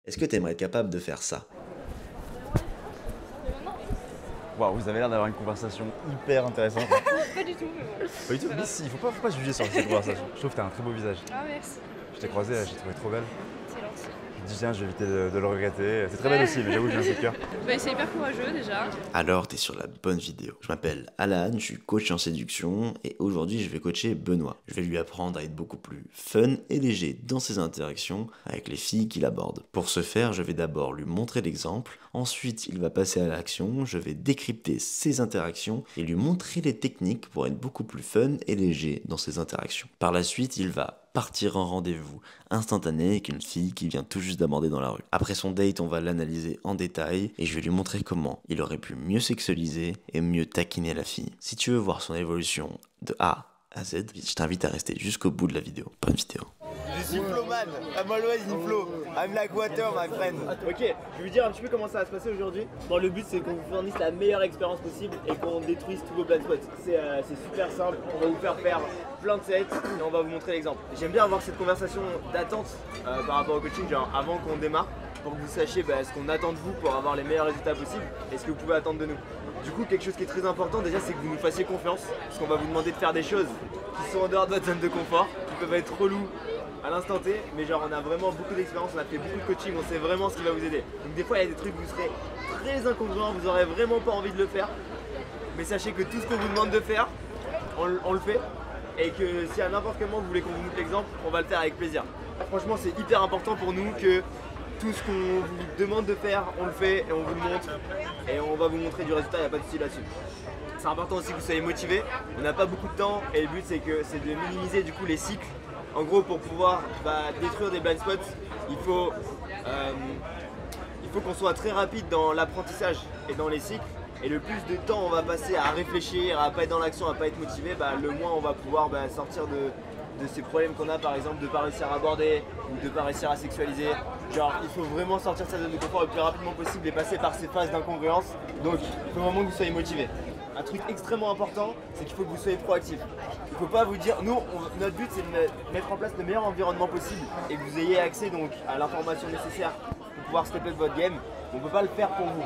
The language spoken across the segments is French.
Est-ce que tu aimerais être capable de faire ça? Waouh, vous avez l'air d'avoir une conversation hyper intéressante. Pas du tout, mais bon. Pas du tout, mais si, faut pas juger sur cette conversation. Je trouve que t'as un très beau visage. Ah, merci. Je t'ai croisé, j'ai trouvé trop belle. C'est gentil. Je me dis tiens, je vais éviter de le regretter. C'est très belle aussi, mais j'avoue que j'ai un coup de cœur. Bah, c'est hyper courageux déjà. Alors, t'es sur la bonne vidéo. Je m'appelle Alan, je suis coach en séduction et aujourd'hui je vais coacher Benoît. Je vais lui apprendre à être beaucoup plus fun et léger dans ses interactions avec les filles qu'il aborde. Pour ce faire, je vais d'abord lui montrer l'exemple, ensuite il va passer à l'action, je vais décrypter ses interactions et lui montrer les techniques pour être beaucoup plus fun et léger dans ses interactions. Par la suite, il va partir en rendez-vous instantané avec une fille qui vient tout juste d'aborder dans la rue. Après son date, on va l'analyser en détail et je vais lui montrer comment il aurait pu mieux sexualiser et mieux taquiner la fille. Si tu veux voir son évolution de A à Z, je t'invite à rester jusqu'au bout de la vidéo. Bonne vidéo. Je suis flow man, I'm always in flow, I'm like water my friend. Ok, je vais vous dire un petit peu comment ça va se passer aujourd'hui. Bon, le but c'est qu'on vous fournisse la meilleure expérience possible et qu'on détruise tous vos blind spots. C'est super simple, on va vous faire faire plein de sets et on va vous montrer l'exemple. J'aime bien avoir cette conversation d'attente par rapport au coaching, genre avant qu'on démarre, pour que vous sachiez ce qu'on attend de vous pour avoir les meilleurs résultats possibles et ce que vous pouvez attendre de nous. Du coup, quelque chose qui est très important déjà, c'est que vous nous fassiez confiance, parce qu'on va vous demander de faire des choses qui sont en dehors de votre zone de confort, qui peuvent être relous à l'instant T, mais genre on a vraiment beaucoup d'expérience, on a fait beaucoup de coaching, on sait vraiment ce qui va vous aider. Donc des fois il y a des trucs où vous serez très incongruents, vous aurez vraiment pas envie de le faire, mais sachez que tout ce qu'on vous demande de faire, on le fait, et que si à n'importe quel moment vous voulez qu'on vous montre l'exemple, on va le faire avec plaisir. Franchement c'est hyper important pour nous que tout ce qu'on vous demande de faire, on le fait et on vous le montre, et on va vous montrer du résultat, il n'y a pas de souci là-dessus. C'est important aussi que vous soyez motivés, on n'a pas beaucoup de temps et le but c'est de minimiser du coup les cycles. En gros, pour pouvoir détruire des blind spots, il faut qu'on soit très rapide dans l'apprentissage et dans les cycles. Et le plus de temps on va passer à réfléchir, à pas être dans l'action, à pas être motivé, le moins on va pouvoir sortir de ces problèmes qu'on a, par exemple de pas réussir à aborder ou de pas réussir à sexualiser. Genre il faut vraiment sortir de sa zone de confort le plus rapidement possible et passer par ces phases d'incongruence. Donc il faut vraiment que vous soyez motivé. Un truc extrêmement important, c'est qu'il faut que vous soyez proactif. Il ne faut pas vous dire, notre but c'est de mettre en place le meilleur environnement possible et que vous ayez accès donc à l'information nécessaire pour pouvoir step up votre game. On ne peut pas le faire pour vous.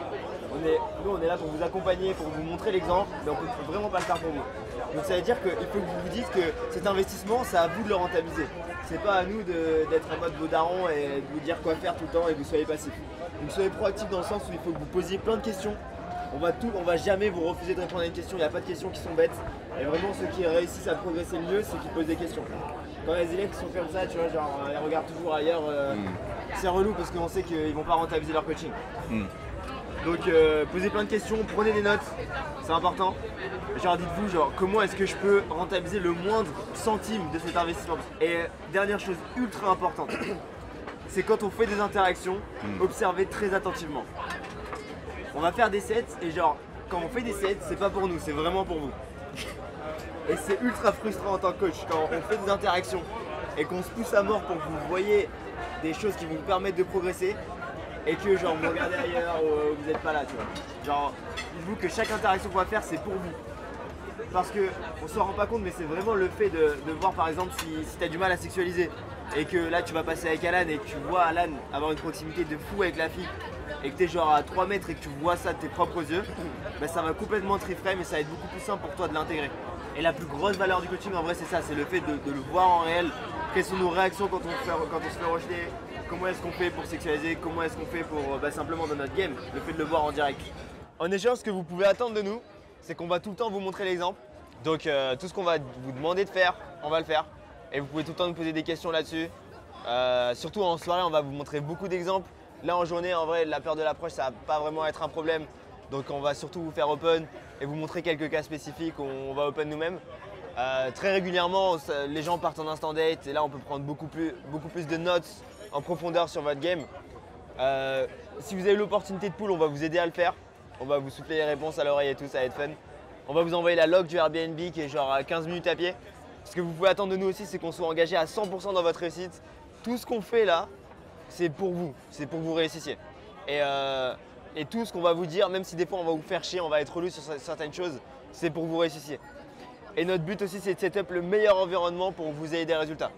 Nous on est là pour vous accompagner, pour vous montrer l'exemple, mais on ne peut vraiment pas le faire pour vous. Donc ça veut dire qu'il faut que vous vous dites que cet investissement, c'est à vous de le rentabiliser. C'est pas à nous d'être en mode beau daron et de vous dire quoi faire tout le temps et que vous soyez passif. Donc soyez proactif dans le sens où il faut que vous posiez plein de questions. On va jamais vous refuser de répondre à une question, il n'y a pas de questions qui sont bêtes. Et vraiment ceux qui réussissent à progresser le mieux, c'est qui posent des questions. Quand les élèves qui sont comme ça, tu vois, genre ils regardent toujours ailleurs, c'est relou parce qu'on sait qu'ils vont pas rentabiliser leur coaching. Donc posez plein de questions, prenez des notes, c'est important. Genre dites-vous genre comment est-ce que je peux rentabiliser le moindre centime de cet investissement. Et dernière chose ultra importante, c'est quand on fait des interactions, observez très attentivement. On va faire des sets et genre quand on fait des sets, c'est pas pour nous, c'est vraiment pour vous. Et c'est ultra frustrant en tant que coach quand on fait des interactions et qu'on se pousse à mort pour que vous voyez des choses qui vous permettent de progresser et que genre vous regardez ailleurs ou vous n'êtes pas là, tu vois. Genre dites-vous que chaque interaction qu'on va faire c'est pour vous. Parce qu'on s'en rend pas compte, mais c'est vraiment le fait de voir par exemple si tu as du mal à sexualiser et que là tu vas passer avec Alan et que tu vois Alan avoir une proximité de fou avec la fille et que tu es genre à 3 mètres et que tu vois ça de tes propres yeux, ça va complètement te reframe et ça va être beaucoup plus simple pour toi de l'intégrer. Et la plus grosse valeur du coaching en vrai c'est ça, c'est le fait de le voir en réel. Quelles sont nos réactions quand on se fait rejeter, comment est-ce qu'on fait pour sexualiser, comment est-ce qu'on fait pour simplement dans notre game, le fait de le voir en direct. En échange, ce que vous pouvez attendre de nous, c'est qu'on va tout le temps vous montrer l'exemple. Donc tout ce qu'on va vous demander de faire, on va le faire. Et vous pouvez tout le temps nous poser des questions là-dessus. Surtout en soirée, on va vous montrer beaucoup d'exemples. Là en journée, en vrai, la peur de l'approche, ça va pas vraiment être un problème. Donc on va surtout vous faire open et vous montrer quelques cas spécifiques où on va open nous-mêmes. Très régulièrement, les gens partent en instant date et là on peut prendre beaucoup plus de notes en profondeur sur votre game. Si vous avez l'opportunité de pool, on va vous aider à le faire. On va vous souffler les réponses à l'oreille et tout, ça va être fun. On va vous envoyer la log du Airbnb qui est genre à 15 minutes à pied. Ce que vous pouvez attendre de nous aussi, c'est qu'on soit engagé à 100% dans votre réussite. Tout ce qu'on fait là, c'est pour vous que vous réussissiez. Et tout ce qu'on va vous dire, même si des fois on va vous faire chier, on va être relou sur certaines choses, c'est pour que vous réussissiez. Et notre but aussi, c'est de set up le meilleur environnement pour que vous ayez des résultats.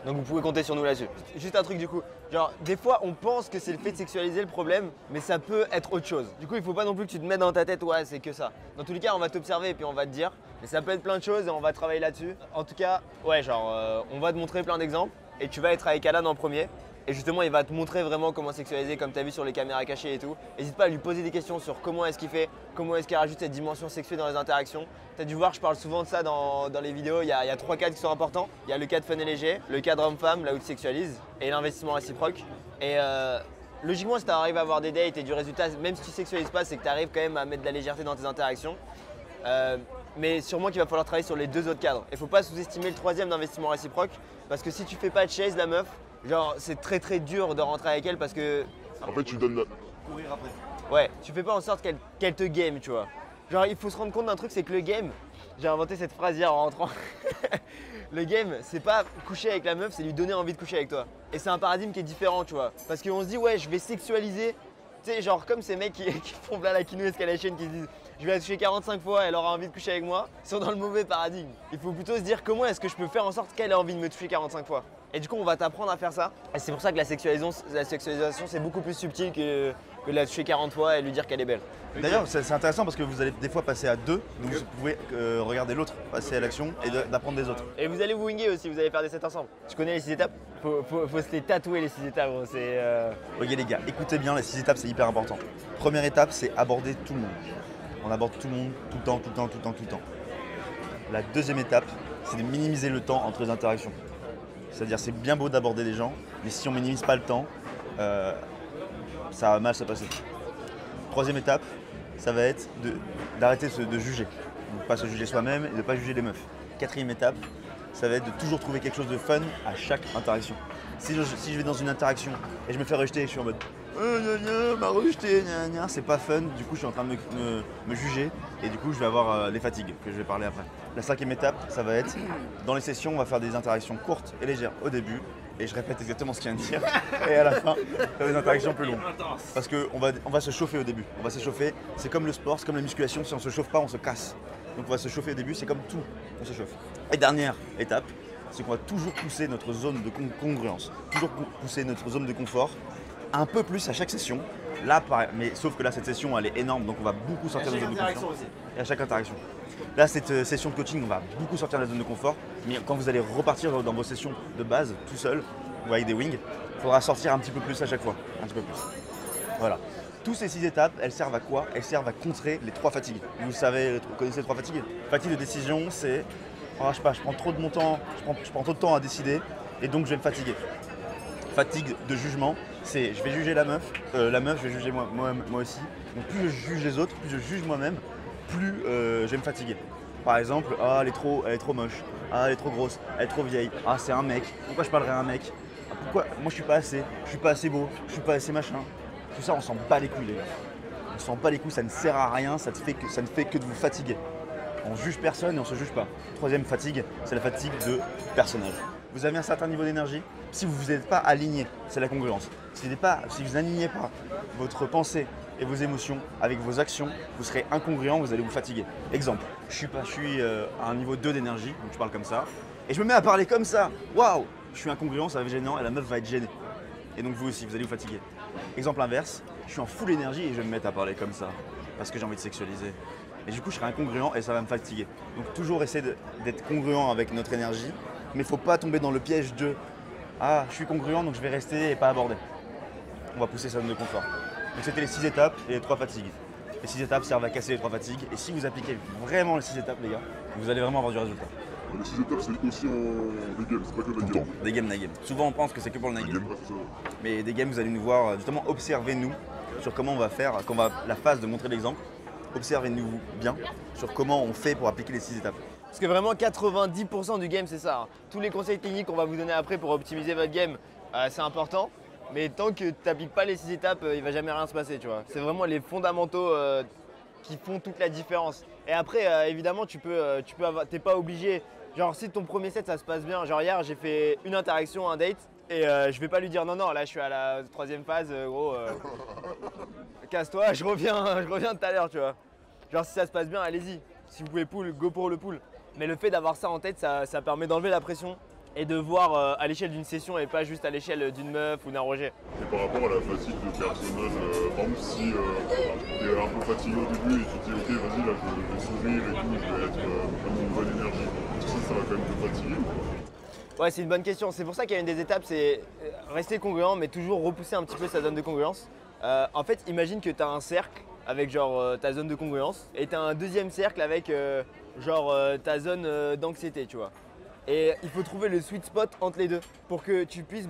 Donc vous pouvez compter sur nous là-dessus. Juste un truc du coup, genre des fois on pense que c'est le fait de sexualiser le problème, mais ça peut être autre chose. Du coup il faut pas non plus que tu te mettes dans ta tête ouais c'est que ça. Dans tous les cas on va t'observer et puis on va te dire, mais ça peut être plein de choses et on va travailler là-dessus. En tout cas, ouais genre on va te montrer plein d'exemples et tu vas être avec Alan en premier. Et justement, il va te montrer vraiment comment sexualiser, comme tu as vu sur les caméras cachées et tout. N'hésite pas à lui poser des questions sur comment est-ce qu'il fait, comment est-ce qu'il rajoute cette dimension sexuelle dans les interactions. Tu as dû voir, je parle souvent de ça dans les vidéos. Il y a 3 cadres qui sont importants. Il y a le cadre fun et léger, le cadre homme-femme, là où tu sexualises, et l'investissement réciproque. Et logiquement, si tu arrives à avoir des dates et du résultat, même si tu sexualises pas, c'est que tu arrives quand même à mettre de la légèreté dans tes interactions. Mais sûrement qu'il va falloir travailler sur les 2 autres cadres. Il ne faut pas sous-estimer le 3e d'investissement réciproque, parce que si tu fais pas de chase la meuf, genre c'est très dur de rentrer avec elle parce que… En fait, tu donnes la… Courir après. Ouais, tu fais pas en sorte qu'elle te game, tu vois. Genre il faut se rendre compte d'un truc, c'est que le game, j'ai inventé cette phrase hier en rentrant. Le game, c'est pas coucher avec la meuf, c'est lui donner envie de coucher avec toi. Et c'est un paradigme qui est différent, tu vois. Parce qu'on se dit ouais, je vais sexualiser, tu sais, genre comme ces mecs qui font là la Kino Escalation, qui se disent je vais la toucher 45 fois, elle aura envie de coucher avec moi, ils sont dans le mauvais paradigme. Il faut plutôt se dire comment est-ce que je peux faire en sorte qu'elle ait envie de me toucher 45 fois. Et du coup, on va t'apprendre à faire ça. Et c'est pour ça que la sexualisation, c'est beaucoup plus subtil que de la toucher 40 fois et lui dire qu'elle est belle. D'ailleurs, c'est intéressant parce que vous allez des fois passer à 2, donc vous pouvez regarder l'autre passer à l'action et d'apprendre des autres. Et vous allez vous winger aussi, vous allez faire des sets ensemble. Tu connais les 6 étapes? Faut se les tatouer les 6 étapes, gros. C'est. Ok les gars, écoutez bien, les 6 étapes c'est hyper important. Première étape, c'est aborder tout le monde. On aborde tout le monde, tout le temps. La deuxième étape, c'est de minimiser le temps entre les interactions. C'est-à-dire c'est bien beau d'aborder des gens, mais si on minimise pas le temps, ça va mal se passer. Troisième étape, ça va être d'arrêter de juger. Donc pas se juger soi-même et de ne pas juger les meufs. Quatrième étape, ça va être de toujours trouver quelque chose de fun à chaque interaction. Si je vais dans une interaction et je me fais rejeter, je suis en mode m'a rejeté, c'est pas fun, du coup je suis en train de me juger et du coup je vais avoir les fatigues que je vais parler après. La cinquième étape, ça va être, dans les sessions, on va faire des interactions courtes et légères au début, et je répète exactement ce qu'il vient de dire, et à la fin, faire des interactions plus longues. Parce qu'on va se chauffer au début, on va s'échauffer, c'est comme le sport, c'est comme la musculation, si on se chauffe pas, on se casse. Donc on va se chauffer au début, c'est comme tout, on se chauffe. Et dernière étape, c'est qu'on va toujours pousser notre zone de congruence, toujours pousser notre zone de confort, un peu plus à chaque session. Là, pareil, mais sauf que là, cette session, elle est énorme, donc on va beaucoup sortir de la zone de confort. Et à chaque interaction. Là, cette session de coaching, on va beaucoup sortir de la zone de confort. Mais quand vous allez repartir dans vos sessions de base, tout seul, ou avec des wings, il faudra sortir un petit peu plus à chaque fois. Un petit peu plus. Voilà. Toutes ces 6 étapes, elles servent à quoi? Elles servent à contrer les 3 fatigues. Vous connaissez les 3 fatigues? Fatigue de décision, c'est je sais pas, je prends trop de mon temps, je prends trop de temps à décider et donc je vais me fatiguer. Fatigue de jugement, c'est je vais juger la meuf, je vais juger moi aussi. Donc plus je juge les autres, plus je juge moi-même, plus je vais me fatiguer. Par exemple, elle est trop moche, elle est trop grosse, elle est trop vieille, c'est un mec, pourquoi je parlerai à un mec, pourquoi moi je suis pas assez beau, je suis pas assez machin. Tout ça on s'en bat les couilles les gars. On s'en bat les couilles, ça ne sert à rien, ça ne fait que de vous fatiguer. On juge personne et on se juge pas. Troisième fatigue, c'est la fatigue de personnage. Vous avez un certain niveau d'énergie, si vous n'êtes pas aligné, c'est la congruence. Si vous n'alignez pas votre pensée et vos émotions avec vos actions, vous serez incongruent, vous allez vous fatiguer. Exemple, je suis à un niveau 2 d'énergie, donc je parle comme ça, et je me mets à parler comme ça. Waouh, je suis incongruent, ça va être gênant et la meuf va être gênée. Et donc vous aussi, vous allez vous fatiguer. Exemple inverse, je suis en full énergie et je vais me mettre à parler comme ça, parce que j'ai envie de sexualiser. Et du coup, je serai incongruent et ça va me fatiguer. Donc toujours essayer d'être congruent avec notre énergie, mais il ne faut pas tomber dans le piège de « Ah, je suis congruent, donc je vais rester et pas aborder ». On va pousser sa zone de confort. Donc c'était les 6 étapes et les 3 fatigues. Les 6 étapes servent à casser les 3 fatigues. Et si vous appliquez vraiment les 6 étapes, les gars, vous allez vraiment avoir du résultat. Les 6 étapes, c'est aussi des games, c'est pas que des games. Des games, night game. Souvent, on pense que c'est que pour le night game. Ouais, c'est ça. Mais des games, vous allez nous voir, justement, observez-nous sur comment on va faire, quand la phase de montrer l'exemple. Observez-nous bien sur comment on fait pour appliquer les 6 étapes. Parce que vraiment 90% du game c'est ça. Hein. Tous les conseils techniques qu'on va vous donner après pour optimiser votre game, c'est important. Mais tant que tu n'appliques pas les 6 étapes, il ne va jamais rien se passer, tu vois. C'est vraiment les fondamentaux qui font toute la différence. Et après, évidemment, t'es pas obligé. Genre si ton premier set ça se passe bien, genre hier j'ai fait une interaction, un date, et je vais pas lui dire non, là je suis à la 3e phase, gros, casse-toi, je reviens tout à l'heure, tu vois. Genre si ça se passe bien, allez-y. Si vous pouvez pull, go pour le pull. Mais le fait d'avoir ça en tête, ça permet d'enlever la pression et de voir à l'échelle d'une session et pas juste à l'échelle d'une meuf ou d'un rejet. Et par rapport à la fatigue de personnage, par exemple, si t'es un peu fatigué au début et tu te dis ok, vas-y, là je vais sourire et tout, je vais être vraiment une bonne énergie, tout ça, ça va quand même te fatiguer. Ouais, c'est une bonne question. C'est pour ça qu'il y a une des étapes, c'est rester congruent, mais toujours repousser un petit peu sa zone de congruence. En fait, imagine que tu as un cercle avec genre ta zone de congruence et tu as un deuxième cercle avec ta zone d'anxiété, tu vois. Et il faut trouver le sweet spot entre les deux pour que tu puisses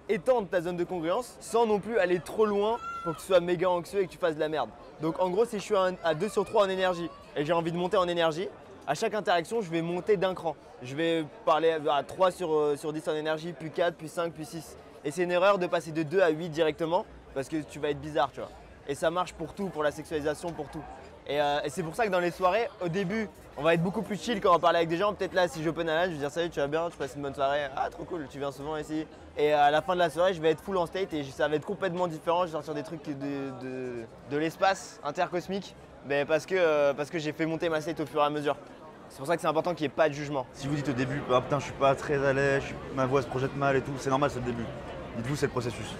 étendre ta zone de congruence sans non plus aller trop loin pour que tu sois méga anxieux et que tu fasses de la merde. Donc en gros, si je suis à 2 sur 3 en énergie et j'ai envie de monter en énergie, à chaque interaction, je vais monter d'un cran. Je vais parler à 3 sur 10 en énergie, puis 4, puis 5, puis 6. Et c'est une erreur de passer de 2 à 8 directement parce que tu vas être bizarre, tu vois. Et ça marche pour tout, pour la sexualisation, pour tout. Et c'est pour ça que dans les soirées, au début, on va être beaucoup plus chill quand on va parler avec des gens. Peut-être là, si j'open à je vais dire salut, tu vas bien, tu passes une bonne soirée. Ah, trop cool, tu viens souvent ici. Et à la fin de la soirée, je vais être full en state et ça va être complètement différent. Je vais sortir des trucs de l'espace intercosmique, mais parce que j'ai fait monter ma state au fur et à mesure. C'est pour ça que c'est important qu'il n'y ait pas de jugement. Si vous dites au début, ah putain, je suis pas très à l'aise, ma voix se projette mal et tout, c'est normal, c'est le début. Dites-vous, c'est le processus.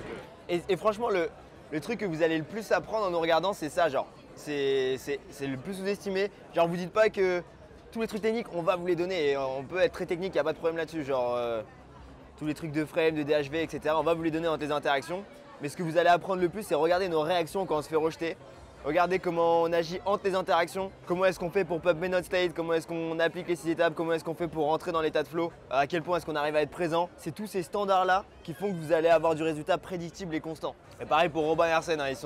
Et franchement, le truc que vous allez le plus apprendre en nous regardant, c'est ça, genre. C'est le plus sous-estimé. Genre, vous dites pas que tous les trucs techniques, on va vous les donner. Et on peut être très technique, il n'y a pas de problème là-dessus. Genre, tous les trucs de frame, de DHV, etc., on va vous les donner dans tes interactions. Mais ce que vous allez apprendre le plus, c'est regarder nos réactions quand on se fait rejeter. Regardez comment on agit entre les interactions, comment est-ce qu'on fait pour pubmer notre state, comment est-ce qu'on applique les 6 étapes, comment est-ce qu'on fait pour rentrer dans l'état de flow, à quel point est-ce qu'on arrive à être présent. C'est tous ces standards-là qui font que vous allez avoir du résultat prédictible et constant. Et pareil pour Robin et Arsène, hein, ils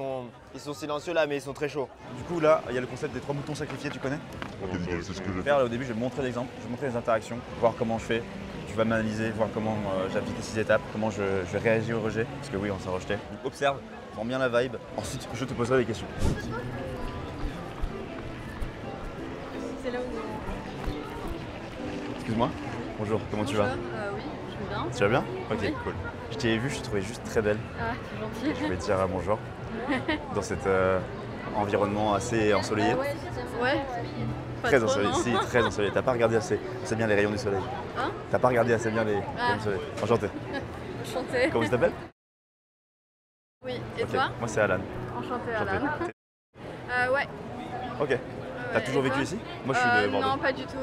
sont silencieux là, mais ils sont très chauds. Du coup, là, il y a le concept des 3 moutons sacrifiés, tu connais? C'est ce que j'ai Faire, là, au début, je vais te montrer l'exemple, je vais te montrer les interactions, voir comment je fais. Tu vas m'analyser, voir comment j'applique les 6 étapes, comment je vais réagir au rejet, parce que oui, on s'est rejeté. Donc, observe, prends bien la vibe, ensuite je te poserai des questions. C'est là où. Excuse-moi. Bonjour, comment tu vas? Oui, je vais bien. Tu vas bien? Ok, Oui. cool. Je t'ai vu, je te trouvais juste très belle. Ah, c'est gentil. Je vais te dire bonjour. Dans cet environnement assez ensoleillé. Ouais. Pas Très trop, ensoleillé, non. si, très ensoleillé. T'as pas regardé assez bien les rayons du soleil. Hein? T'as pas regardé assez bien les rayons du soleil. Enchanté. Enchanté. Comment tu t'appelles? Oui, et Ok, toi? moi c'est Alan. Enchanté, Enchanté. Alan. Ouais. Ok. T'as toujours et vécu toi? ici? Moi je suis de Bordeaux. Non, pas du tout.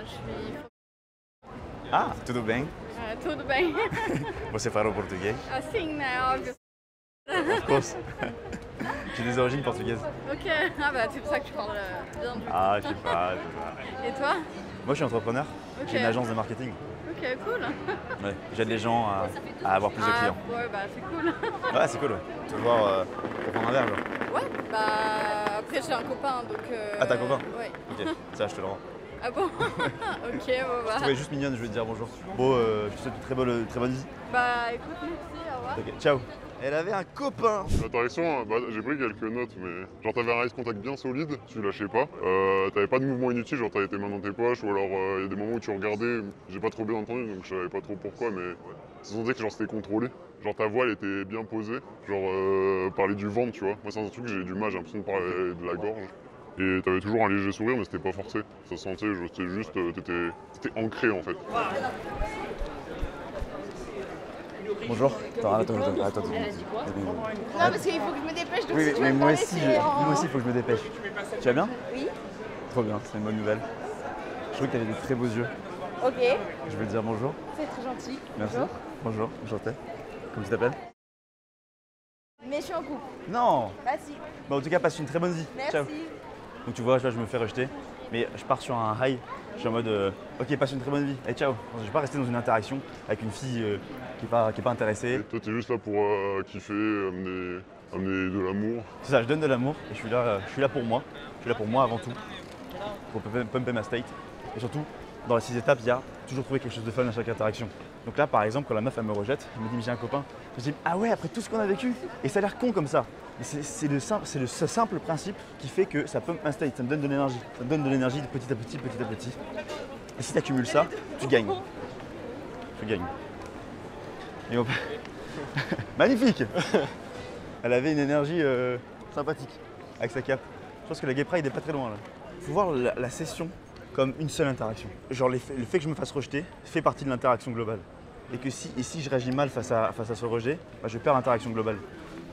Je suis. Ah, tudo bem? Tudo bem. Você fala português? Assim, né? Óbvio. Of course. J'ai des origines portugaises. Ok. Ah bah c'est pour ça que tu parles bien du coup. Ah, je sais pas. Et toi? Moi je suis entrepreneur. Ok. J'ai une agence de marketing. Ok, cool. Ouais, j'aide les gens à avoir plus de clients. Ouais, bah c'est cool. Ouais, c'est cool, ouais. Toujours pour prendre un verre, genre. Ouais, bah après j'ai un copain donc. Ah, t'as un copain? Ouais. Ok, ça, je te le rends. Ah bon? Ok, bon Je bah. trouvais juste mignonne, je vais te dire bonjour. Bon, je te souhaite une très bonne vie. Bah écoute, merci, au revoir. Ok, ciao. Elle avait un copain. L'interaction, j'ai pris quelques notes, mais genre t'avais un race contact bien solide, tu lâchais pas. T'avais pas de mouvement inutile, genre t'avais tes mains dans tes poches, ou alors il y a des moments où tu regardais, j'ai pas trop bien entendu, donc je savais pas trop pourquoi, mais ça sentait que genre c'était contrôlé. Genre ta voix elle était bien posée, genre parler du ventre, tu vois. Moi c'est un truc que j'ai du mal, j'ai l'impression de parler de la gorge. Et t'avais toujours un léger sourire, mais c'était pas forcé. Ça se sentait, c'était juste, t'étais ancré en fait. Bonjour. Attends. Non, parce qu'il faut que je me dépêche, donc Oui, si tu mais veux me moi parler, aussi, c'est moi aussi, il faut que je me dépêche. Tu vas bien? Oui. Trop bien, c'est une bonne nouvelle. Je trouve que t'avais des très beaux yeux. Ok, Je vais te dire bonjour. c'est très gentil. Merci. Bonjour. Bonjour, enchanté. Comment tu t'appelles? Mais je suis en couple. Non. Bah si. Bah, en tout cas, passe une très bonne vie. Merci. Ciao. Donc tu vois, là, je me fais rejeter, mais je pars sur un high. Je suis en mode, ok, passe une très bonne vie. Allez, ciao. Je vais pas rester dans une interaction avec une fille qui est pas intéressée. Et toi t'es juste là pour kiffer, amener de l'amour. C'est ça, je donne de l'amour et je suis là pour moi. Je suis là pour moi avant tout, pour pumper ma state. Et surtout, dans les 6 étapes, il y a toujours trouver quelque chose de fun à chaque interaction. Donc là, par exemple, quand la meuf elle me rejette, elle me dit mais j'ai un copain. Je dis ah ouais, après tout ce qu'on a vécu. Et ça a l'air con comme ça. Mais c'est le simple principe qui fait que ça pump ma state, ça me donne de l'énergie. Ça me donne de l'énergie de petit à petit, petit à petit. Et si tu accumules ça, tu gagnes. Tu gagnes. Et on peut... Magnifique. Elle avait une énergie sympathique avec sa cape. Je pense que la Gay Pride n'est pas très loin là. Faut voir la session comme une seule interaction. Genre le fait que je me fasse rejeter fait partie de l'interaction globale. Et que si je réagis mal face à ce rejet, bah, je perds l'interaction globale.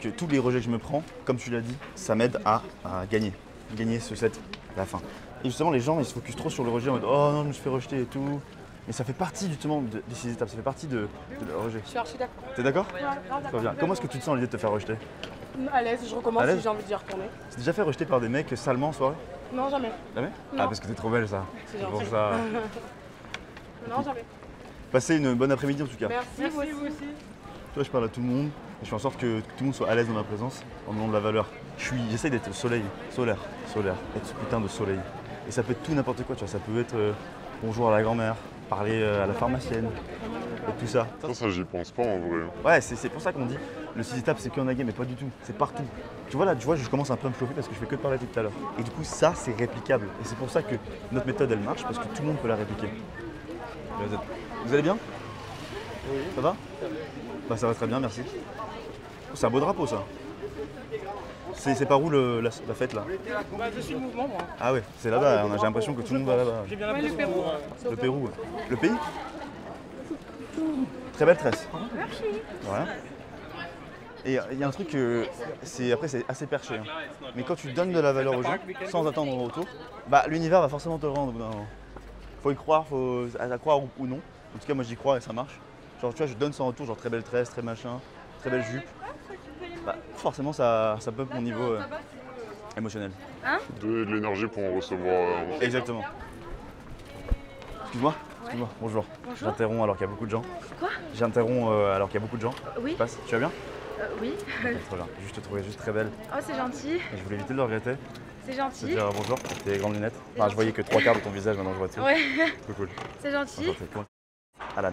Que tous les rejets que je me prends, comme tu l'as dit, ça m'aide à gagner ce set à la fin. Et justement, les gens ils se focusent trop sur le rejet en mode oh non, je me fais rejeter et tout. Mais ça fait partie justement des 6 étapes, ça fait partie de le rejet. Je suis archi d'accord. T'es d'accord? Ouais, grave Très d'accord. bien. Comment est-ce que tu te sens à l'idée de te faire rejeter? À l'aise, je recommence À l'aise si j'ai envie d'y retourner. Tu t'es déjà fait rejeter par des mecs salement en soirée? Non, jamais. Jamais? Non. Ah parce que t'es trop belle ça. C'est C'est pour gentil. ça. Non, jamais. Passez une bonne après-midi en tout cas. Merci, vous aussi. Tu vois, je parle à tout le monde et je fais en sorte que tout le monde soit à l'aise dans ma présence en donnant de la valeur. J'essaye d'être solaire, être ce putain de soleil. Et ça peut être tout n'importe quoi, tu vois, ça peut être bonjour à la grand-mère, parler à la pharmacienne, et tout ça. Ça, j'y pense pas en vrai. Ouais, c'est pour ça qu'on dit le 6 étapes c'est qu'en agé, mais pas du tout, c'est partout. Tu vois là, je commence un peu à me chauffer parce que je fais que de parler tout à l'heure. Et du coup, ça c'est réplicable. Et c'est pour ça que notre méthode elle marche parce que tout le monde peut la répliquer. Vous allez bien? Oui. Ça va? Bah ça va très bien, merci. C'est un beau drapeau ça. C'est par où la fête là? Bah, je suis le mouvement, moi. Ah ouais, c'est là-bas, j'ai l'impression que tout le monde va là-bas. J'ai bien l'impression. Le Pérou. Le Pérou, ouais. Le pays? Très belle tresse. Merci. Voilà. Et il y a un truc, après c'est assez perché. Hein. Mais quand tu donnes de la valeur aux gens, sans attendre en retour, bah l'univers va forcément te le rendre au bout d'un moment. Faut y croire, faut à croire ou non. En tout cas moi j'y crois et ça marche. Genre tu vois, je donne sans retour, genre très belle tresse, très machin, très belle jupe. Bah forcément ça bump mon niveau émotionnel. De l'énergie pour en recevoir. Exactement. Excuse-moi, bonjour. Bonjour. J'interromps alors qu'il y a beaucoup de gens. Quoi? J'interromps alors qu'il y a beaucoup de gens. Oui. Passe. Tu vas bien? Oui. Très bien. Je te trouvais juste très belle. Oh, c'est gentil. Et je voulais éviter de le regretter. C'est Te gentil. dire bonjour avec tes grandes lunettes. Enfin, je voyais que 3 quarts de ton visage, maintenant je vois tout. Ouais, C'est cool. c'est gentil. Enchanté. Comment- Alan,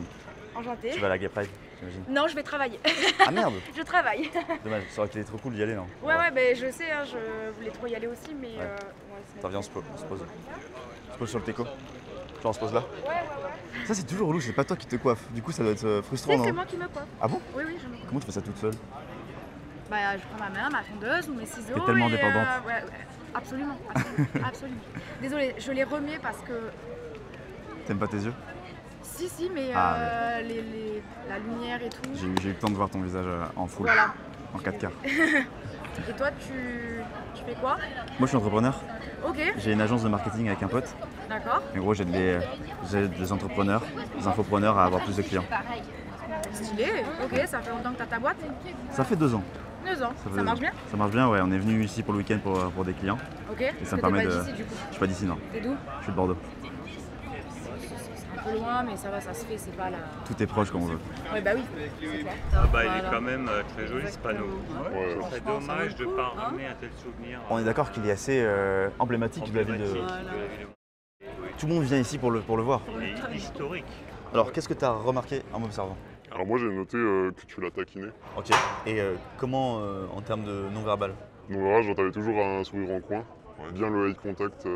Enchantée. tu vas à la Gay Pride, j'imagine. Non, je vais travailler. Ah merde! Je travaille. Dommage, ça aurait été trop cool d'y aller, non? Ouais, ben je sais, hein, je voulais trop y aller aussi, mais. Ouais. C'est- Attends, viens, on se pose. On se pose sur le teco. Genre, on se pose là. Ouais. Ça, c'est toujours relou, c'est pas toi qui te coiffe. Du coup, ça doit être frustrant, C'est non? moi qui me coiffe. Ah bon? Oui, je me coiffe. Comment tu fais ça toute seule? Bah, je prends ma main, ma tondeuse ou mes ciseaux. T'es tellement et, indépendante. Ouais, absolument. Absolument. Désolée, je les remets parce que. T'aimes pas tes yeux? Si, mais Ah, la lumière et tout. J'ai eu le temps de voir ton visage en full, Voilà. en 4K. Et toi, tu fais quoi? Moi, je suis entrepreneur. Ok, J'ai une agence de marketing avec un pote. d'accord. En gros, j'ai des entrepreneurs, des infopreneurs à avoir plus de clients. Stylé. Ok, ça fait longtemps que t'as ta boîte? Ça fait 2 ans. 2 ans. fait Ça 2 marche ans. bien? Ça marche bien, ouais. On est venu ici pour le week-end pour des clients. Ok. Et ça me permet de. D'ici, du coup. Je suis pas d'ici, non. T'es d'où? Je suis de Bordeaux. Un peu loin, mais ça va, ça se fait, c'est pas la. Tout est proche comme on veut. Ouais, bah oui. C'est clair. Ah bah il Voilà. est quand même très joli ce panneau. Ouais. Ce serait dommage de ne pas ramener un tel souvenir. On est d'accord qu'il est assez emblématique de la ville de. Tout le monde vient ici pour le voir. Il est historique. Alors, qu'est-ce que tu as remarqué en m'observant? Alors moi j'ai noté que tu l'as taquiné. Ok. Et comment en termes de non-verbal? Donc voilà, genre t'avais toujours un sourire en coin. Ouais, bien le eye contact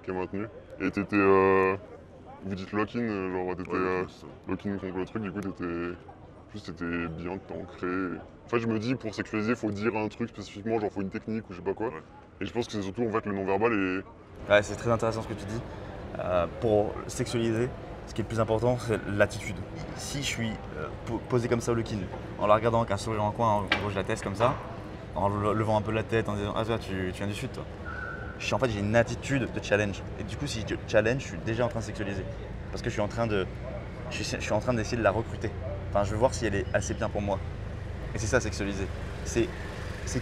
qui est maintenu. Et t'étais... vous dites lock-in, genre t'étais lock-in contre le truc, du coup t'étais bien ancré. En fait je me dis pour sexualiser faut dire un truc spécifiquement, genre faut une technique ou je sais pas quoi. Et je pense que c'est surtout en fait le non-verbal et... Ouais, c'est très intéressant ce que tu dis. Pour sexualiser, ce qui est le plus important, c'est l'attitude. Si je suis posé comme ça au look-in, en la regardant avec un sourire en coin, en gros je la teste comme ça, en levant un peu la tête, en disant ah toi tu viens du sud toi. En fait j'ai une attitude de challenge. Et du coup si je challenge, je suis déjà en train de sexualiser. Parce que je suis en train d'essayer de la recruter. Enfin je veux voir si elle est assez bien pour moi. Et c'est ça sexualiser. C'est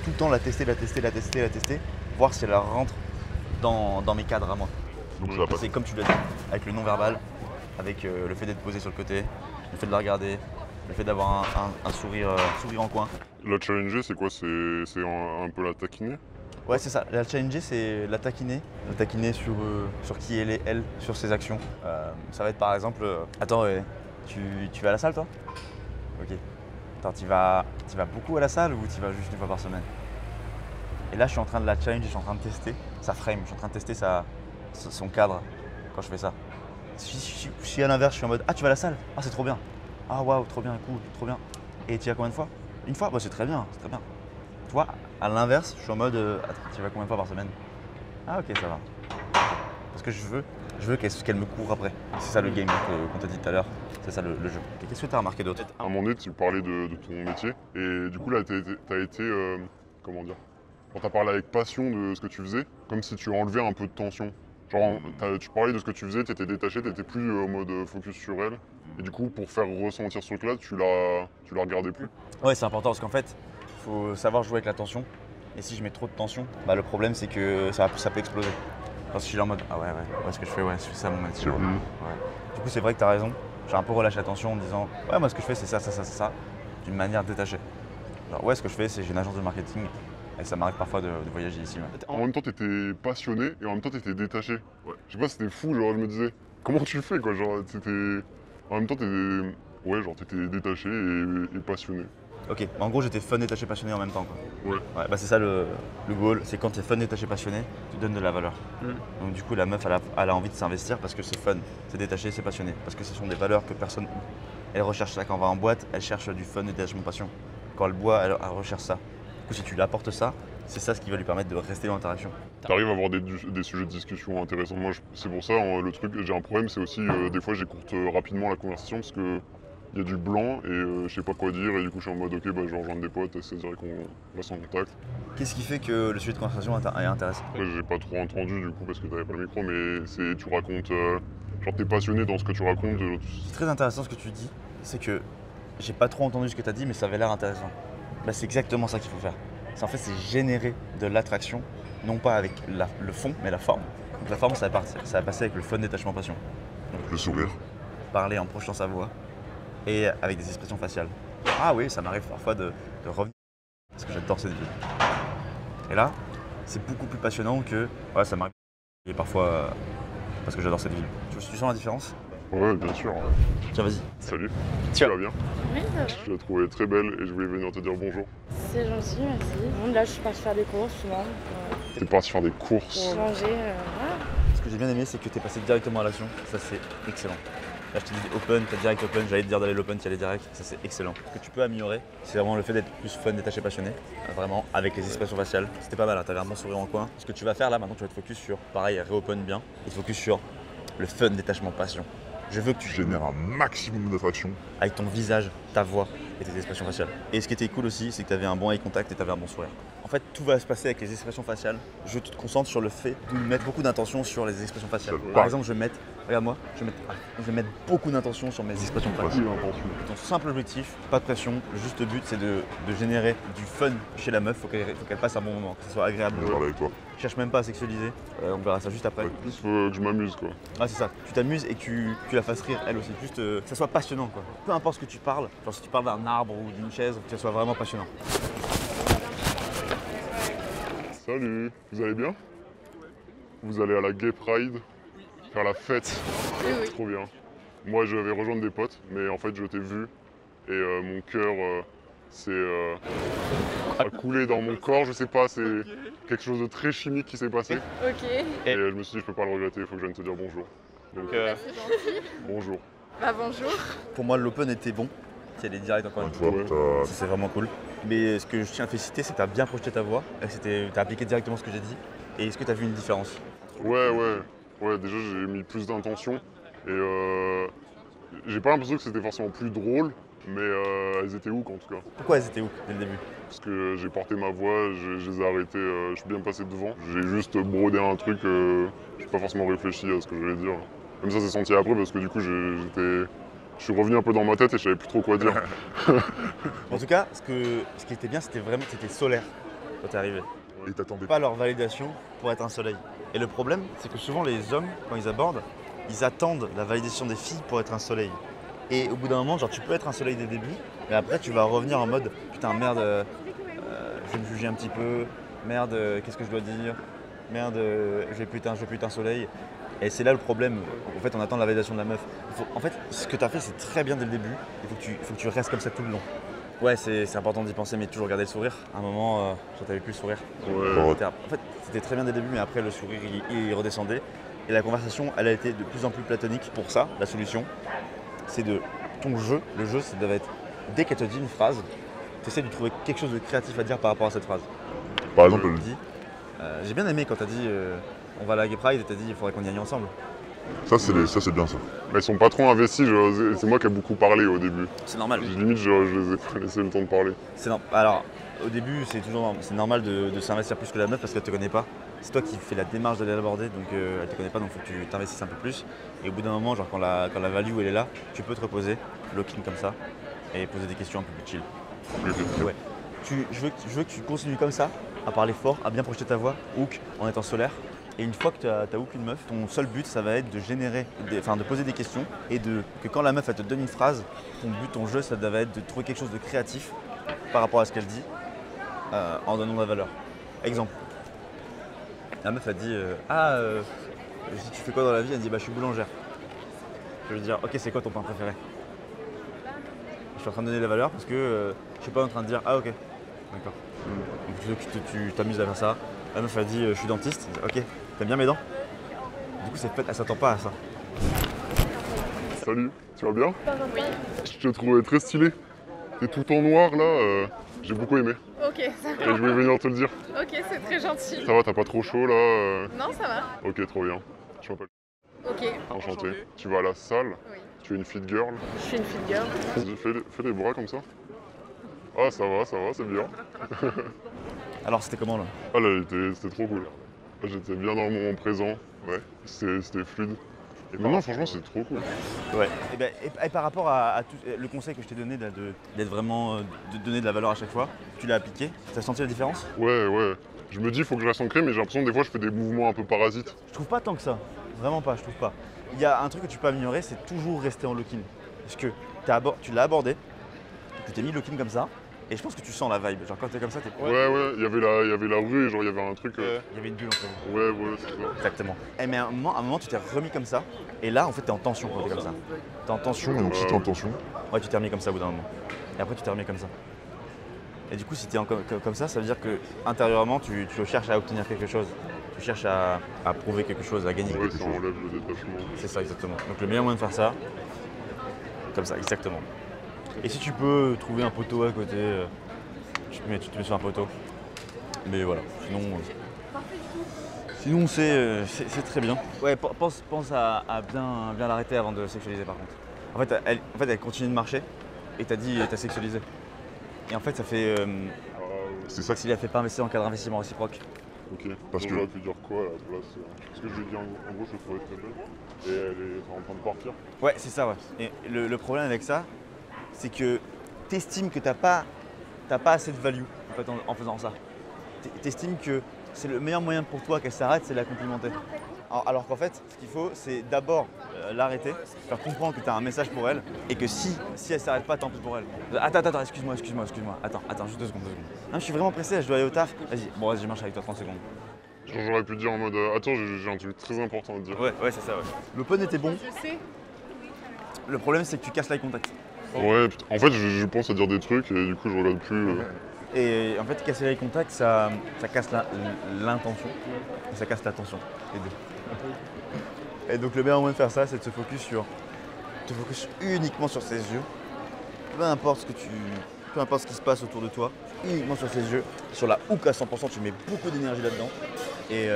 tout le temps la tester, voir si elle rentre dans mes cadres à moi. Donc ça passe. C'est comme tu l'as dit, avec le non-verbal, avec le fait d'être posé sur le côté, le fait de la regarder, le fait d'avoir un sourire en coin. La challenger c'est quoi? C'est un peu la taquiner? Ouais, c'est ça. La challenger, c'est la taquiner sur qui elle est, elle, sur ses actions. Ça va être par exemple, attends, tu vas à la salle toi? Ok. Attends, tu vas beaucoup à la salle ou tu vas juste une fois par semaine? Et là, je suis en train de la challenger, je suis en train de tester sa frame, je suis en train de tester son cadre quand je fais ça. Si à l'inverse, je suis en mode ah, tu vas à la salle? Ah, c'est trop bien. Ah, waouh, trop bien, cool, trop bien. Et tu y vas combien de fois? Une fois? Bah, c'est très bien, c'est très bien. Tu vois, à l'inverse, je suis en mode attends, tu y vas combien de fois par semaine? Ah, ok, ça va. Parce que je veux Je veux qu'elle me court après. C'est ça le game qu'on t'a dit tout à l'heure. C'est ça le jeu. Et qu'est-ce que t'as remarqué d'autre? À un moment donné, tu parlais de ton métier et du coup là, t'as été, comment dire, quand t'as parlé avec passion de ce que tu faisais, comme si tu enlevais un peu de tension. Genre, tu parlais de ce que tu faisais, t'étais détaché, t'étais plus en mode focus sur elle. Et du coup, pour faire ressentir ce truc-là, tu la regardais plus. Ouais, c'est important parce qu'en fait, il faut savoir jouer avec la tension. Et si je mets trop de tension, bah, le problème c'est que ça peut exploser. Parce que je suis là en mode ah ouais, ce que je fais, ouais, c'est ça mon métier. Ouais. Du coup, c'est vrai que t'as raison. J'ai un peu relâché la tension en me disant ouais, moi ce que je fais c'est ça, d'une manière détachée. Genre, ouais, ce que je fais c'est j'ai une agence de marketing et ça m'arrive parfois de voyager ici. Ouais. En même temps, t'étais passionné et en même temps, t'étais détaché. Ouais. Je sais pas, c'était fou, genre je me disais comment tu le fais quoi, genre c'était. En même temps, t'étais détaché et passionné. Ok, en gros j'étais fun, détaché, passionné en même temps quoi. Ouais. Ouais, bah c'est ça le goal, c'est quand t'es fun, détaché, passionné, tu donnes de la valeur. Donc du coup la meuf elle a envie de s'investir parce que c'est fun, c'est détaché, c'est passionné. Parce que ce sont des valeurs que personne n'a. Elle recherche ça quand on va en boîte, elle cherche du fun, détachement, passion. Quand elle boit, elle recherche ça. Du coup si tu lui apportes ça, c'est ça ce qui va lui permettre de rester dans l'interaction. T'arrives à avoir des sujets de discussion intéressants. Moi c'est pour ça, le truc, j'ai un problème, c'est aussi des fois j'écoute rapidement la conversation parce que il y a du blanc et je sais pas quoi dire et du coup je suis en mode ok bah je vais rejoindre des potes et c'est-à-dire qu'on reste en contact. Qu'est-ce qui fait que le sujet de conversation est intéressant? Après j'ai pas trop entendu du coup parce que t'avais pas le micro mais tu racontes, genre t'es passionné dans ce que tu racontes. C'est très intéressant ce que tu dis, c'est que j'ai pas trop entendu ce que tu as dit mais ça avait l'air intéressant. Bah, c'est exactement ça qu'il faut faire. En fait c'est générer de l'attraction, non pas avec le fond mais la forme. Donc la forme ça va passer avec le fun, détachement, passion. Donc, Le sourire. parler en projetant sa voix et avec des expressions faciales. Ah oui, ça m'arrive parfois de revenir parce que j'adore cette ville. Et là, c'est beaucoup plus passionnant que ouais, ça m'arrive et parfois parce que j'adore cette ville. Tu sens la différence? Ouais bien sûr. Tiens vas-y. Salut. Tiens. Tu vas bien? Oui, ça va. Je la trouvais très belle et je voulais venir te dire bonjour. C'est gentil, merci. Là, je suis partie faire des courses souvent. T'es parti faire des courses. Pour manger, voilà. Ce que j'ai bien aimé c'est que tu es passé directement à l'action. Ça c'est excellent. Là je te dis open, t'as direct open, j'allais te dire d'aller l'open, tu allais direct, ça c'est excellent. Ce que tu peux améliorer, c'est vraiment le fait d'être plus fun, détaché, passionné, vraiment avec les expressions faciales. C'était pas mal, hein, t'avais un bon sourire en coin. Ce que tu vas faire là maintenant, tu vas te focus sur, pareil, re-open bien, et te focus sur le fun, détachement, passion. Je veux que tu Génère un maximum d'attraction. avec ton visage, ta voix et tes expressions faciales. Et ce qui était cool aussi, c'est que tu avais un bon eye contact et tu avais un bon sourire. En fait, tout va se passer avec les expressions faciales. Je te concentre sur le fait de mettre beaucoup d'intention sur les expressions faciales. Par exemple, je vais mettre, regarde-moi, je vais mettre beaucoup d'intention sur mes expressions faciales. Ton simple objectif, pas de pression, le juste but, c'est de générer du fun chez la meuf. Faut qu'elle passe un bon moment, que ce soit agréable. Je vais parler avec toi. Je cherche même pas à sexualiser. On verra ça juste après. Plus faut que je m'amuse quoi. Ah c'est ça, tu t'amuses et que tu la fasses rire elle aussi, juste que ça soit passionnant quoi. Peu importe ce que tu parles, genre si tu parles d'un arbre ou d'une chaise, que ça soit vraiment passionnant. Salut, vous allez bien? Vous allez à la Gay Pride faire la fête. Oui. Trop bien. Moi je vais rejoindre des potes, mais en fait je t'ai vu et mon cœur a coulé dans mon corps, je sais pas, c'est quelque chose de très chimique qui s'est passé. Ok. Et je me suis dit je peux pas le regretter, il faut que je vienne te dire bonjour. Donc C'est gentil. bonjour. Bah bonjour. Pour moi l'open était bon, tu allais direct encore une fois. Ça c'est vraiment cool. Mais ce que je tiens à te féliciter, c'est que tu as bien projeté ta voix, tu as appliqué directement ce que j'ai dit. Et est-ce que tu as vu une différence? Ouais, déjà j'ai mis plus d'intention et j'ai pas l'impression que c'était forcément plus drôle, mais elles étaient où en tout cas. Pourquoi elles étaient où dès le début? Parce que j'ai porté ma voix, je les ai arrêtées, je suis bien passé devant. J'ai juste brodé un truc, j'ai pas forcément réfléchi à ce que j'allais dire. Même ça s'est senti après parce que du coup je suis revenu un peu dans ma tête et je savais plus trop quoi dire. En tout cas, ce qui était bien, c'était vraiment que c'était solaire quand t'es arrivé. Et t'attendais Pas leur validation pour être un soleil. Et le problème, c'est que souvent les hommes, quand ils abordent, ils attendent la validation des filles pour être un soleil. Et au bout d'un moment, genre tu peux être un soleil dès le début, mais après tu vas revenir en mode putain merde, je vais me juger un petit peu, merde, qu'est-ce que je dois dire, merde, je vais plus être un soleil. Et c'est là le problème, en fait on attend la validation de la meuf. En fait, ce que tu as fait c'est très bien dès le début, il faut que tu restes comme ça tout le long. Ouais, c'est important d'y penser, mais toujours garder le sourire. À un moment, t'avais plus le sourire. Ouais. En fait, c'était très bien dès le début, mais après le sourire il redescendait. Et la conversation, elle a été de plus en plus platonique. Pour ça, la solution, c'est de ton jeu. Le jeu, ça devait être, dès qu'elle te dit une phrase, tu essaies de trouver quelque chose de créatif à dire par rapport à cette phrase. Par exemple, J'ai bien aimé quand t'as dit on va à la Gay Pride et t'as dit il faudrait qu'on y aille ensemble. Ça, c'est bien ça. Mais ils sont pas trop investis, c'est moi qui ai beaucoup parlé au début. C'est normal. Limite, je les ai pas laissé le temps de parler. Alors, au début, c'est normal de s'investir plus que la meuf parce qu'elle te connaît pas. C'est toi qui fais la démarche d'aller l'aborder, donc elle te connaît pas, donc faut que tu t'investisses un peu plus. Et au bout d'un moment, genre quand la value elle est là, tu peux te reposer, lock-in comme ça, et poser des questions un peu plus chill. Ouais. Je veux que tu continues comme ça, à parler fort, à bien projeter ta voix, hook en étant solaire. Et une fois que tu as hook une meuf, ton seul but ça va être de poser des questions et que quand la meuf elle te donne une phrase, ton jeu ça va être de trouver quelque chose de créatif par rapport à ce qu'elle dit en donnant de la valeur. Exemple. La meuf a dit si tu fais quoi dans la vie, elle dit bah je suis boulangère. Je vais lui dire ok c'est quoi ton pain préféré? Je suis en train de donner de la valeur parce que je suis pas en train de dire ah ok d'accord. Donc je veux que tu t'amuses à faire ça. La meuf a dit je suis dentiste, elle dit, ok t'aimes bien mes dents? Du coup elle s'attend pas à ça. Salut, tu vas bien? Oui. Je te trouvais très stylé. T'es tout en noir là, j'ai beaucoup aimé. Ok, ça Et je voulais venir te le dire. Ok, c'est très gentil. Ça va, t'as pas trop chaud là? Non, ça va. Ok, trop bien. Je m'appelle. Ok. Enchanté. Tu vas à la salle? Oui. Tu es une fit girl? Je suis une fille girl. Fais les bras comme ça. Ah, ça va, c'est bien. Alors c'était comment là? Ah là, c'était trop cool. J'étais bien dans le moment présent, ouais. C'était fluide. Et maintenant, franchement, c'est trop cool. Ouais. Et par rapport à tout le conseil que je t'ai donné d'être vraiment de donner de la valeur à chaque fois, tu l'as appliqué? T'as senti la différence? Ouais. Je me dis, il faut que je reste ancré, mais j'ai l'impression que des fois, je fais des mouvements un peu parasites. Je trouve pas tant que ça. Vraiment pas, je trouve pas. Il y a un truc que tu peux améliorer, c'est toujours rester en lock-in. Parce que tu l'as abordé, tu t'es mis lock-in comme ça, et je pense que tu sens la vibe. Genre quand t'es comme ça, t'es... Ouais, il y avait la rue et genre, il y avait un truc... Il y avait une bulle entre vous. Ouais, c'est ça. Exactement. Et mais à un moment, tu t'es remis comme ça, et là, en fait, t'es en tension quand t'es comme ça. T'es en tension. Donc si t'es en tension. Ouais, tu t'es remis comme ça au bout d'un moment. Et après, tu t'es remis comme ça. Et du coup, si t'es comme ça, ça veut dire que intérieurement, tu cherches à obtenir quelque chose. Tu cherches à prouver quelque chose, à gagner Ouais, quelque ça chose. enlève le détachement. C'est ça, exactement. Donc le meilleur moyen de faire ça, comme ça, exactement. Et si tu peux trouver un poteau à côté, tu te mets sur un poteau. Mais voilà, sinon c'est très bien. Ouais, pense à bien l'arrêter avant de sexualiser par contre. En fait, elle continue de marcher et t'as sexualisé. Et en fait, ça fait... C'est ça. S'il a fait pas investir en cas d'investissement réciproque. Ok. Parce que j'aurais pu dire quoi à la place? Parce que je lui ai dit en gros, je le trouvais très belle. Et elle est en train de partir. Ouais, c'est ça, ouais. Et le problème avec ça, c'est que t'estimes que t'as pas assez de value en fait, en faisant ça. T'estimes que c'est le meilleur moyen pour toi qu'elle s'arrête, c'est la complimenter. Alors qu'en fait, ce qu'il faut, c'est d'abord l'arrêter, faire comprendre que tu as un message pour elle et que si elle s'arrête pas, tant pis pour elle. Attends, excuse-moi. Attends, juste 2 secondes. Non, je suis vraiment pressé, je dois aller au taf. Vas-y, je marche avec toi 30 secondes. Genre, j'aurais pu dire en mode attends, j'ai un truc très important à te dire. Ouais, c'est ça, ouais. L'open était bon. Je sais. Le problème, c'est que tu casses l'eye contact. Ouais, putain. En fait, je pense à dire des trucs et du coup, je regarde plus. Et en fait, casser l'eye contact, ça casse l'intention et ça casse l'attention, les deux. Et donc le meilleur moyen de faire ça, c'est de se focus uniquement sur ses yeux. Peu importe ce qui se passe autour de toi, uniquement sur ses yeux. Sur la hook à 100%, tu mets beaucoup d'énergie là-dedans. Et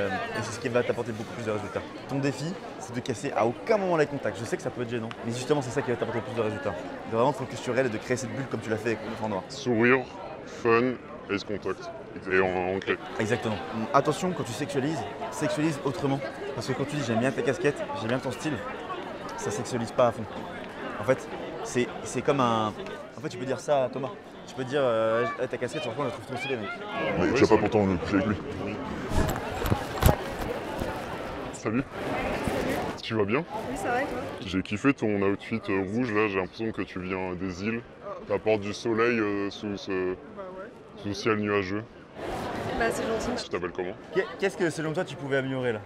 c'est ce qui va t'apporter beaucoup plus de résultats. Ton défi, c'est de casser à aucun moment l'eye contact. Je sais que ça peut être gênant, mais justement, c'est ça qui va t'apporter plus de résultats. De vraiment te focus sur elle et de créer cette bulle comme tu l'as fait avec le noir. Sourire, fun, face contact. Et ancré. Exactement. Attention, quand tu sexualises autrement. Parce que quand tu dis j'aime bien ta casquette, j'aime bien ton style, ça sexualise pas à fond. En fait, c'est comme un... En fait, tu peux dire ça à Thomas. Tu peux dire ta casquette, franchement, je la trouve trop stylée, mec. Ouais, je sais pas pourtant, je suis avec lui. Salut. Tu vas bien? Oui, ça va et toi? J'ai kiffé ton outfit rouge là, j'ai l'impression que tu viens des îles. T'apportes du soleil sous ciel nuageux. Bah, c'est gentil. Tu t'appelles comment? Qu'est-ce que selon toi tu pouvais améliorer là?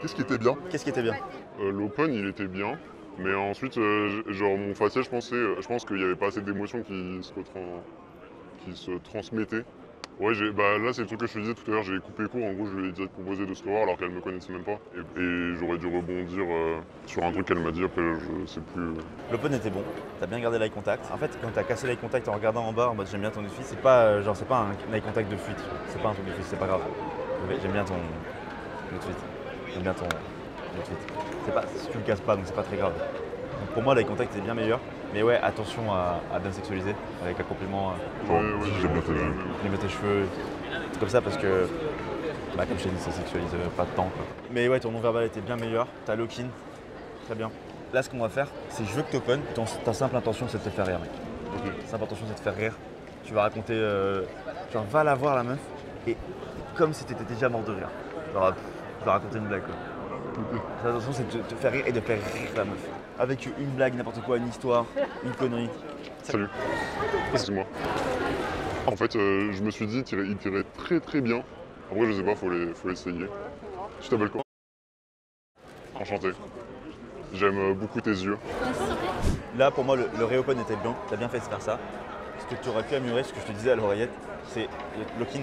Qu'est-ce qui était bien? Qu'est-ce qui était bien? L'open il était bien, mais ensuite genre mon facial je pense qu'il n'y avait pas assez d'émotions qui se transmettaient. Ouais, là c'est le truc que je te disais tout à l'heure, j'ai coupé court, en gros je lui ai dit de proposer de se revoir alors qu'elle me connaissait même pas. Et j'aurais dû rebondir sur un truc qu'elle m'a dit, après je sais plus. L'open était bon, t'as bien gardé l'eye contact. En fait, quand t'as cassé l'eye contact en regardant en bas en mode j'aime bien ton outfit, c'est pas un eye contact de fuite, c'est pas un truc de fuite, c'est pas grave. J'aime bien ton outfit, j'aime bien tout de suite. C'est pas, si tu le casses pas, donc c'est pas très grave. Donc pour moi, l'eye contact est bien meilleur. Mais ouais, attention à bien sexualiser avec un complément. Ouais, j'aime bien tes jeux. J'aime tes cheveux, c'est comme ça parce que, bah, comme je t'ai dit, ça sexualise pas de temps. Quoi. Mais ouais, ton non-verbal était bien meilleur. T'as lock-in, très bien. Là, ce qu'on va faire, c'est que je veux que tu open. Ta simple intention, c'est de te faire rire, mec. Ok. Simple intention, c'est de te faire rire. Tu vas raconter, genre, va la voir la meuf et comme si t'étais déjà mort de rire. Genre, tu vas raconter une blague, quoi. L'intention, c'est de te faire rire et de faire rire la meuf. Avec une blague, n'importe quoi, une histoire, une connerie. Salut. Excuse-moi. En fait, je me suis dit, il tirait très très bien. Après, je sais pas, faut l'essayer. Tu t'appelles quoi? Enchanté. J'aime beaucoup tes yeux. Là, pour moi, le reopen était bien. T'as bien fait de faire ça. Ce que tu aurais pu améliorer, ce que je te disais à l'oreillette, c'est le lock-in.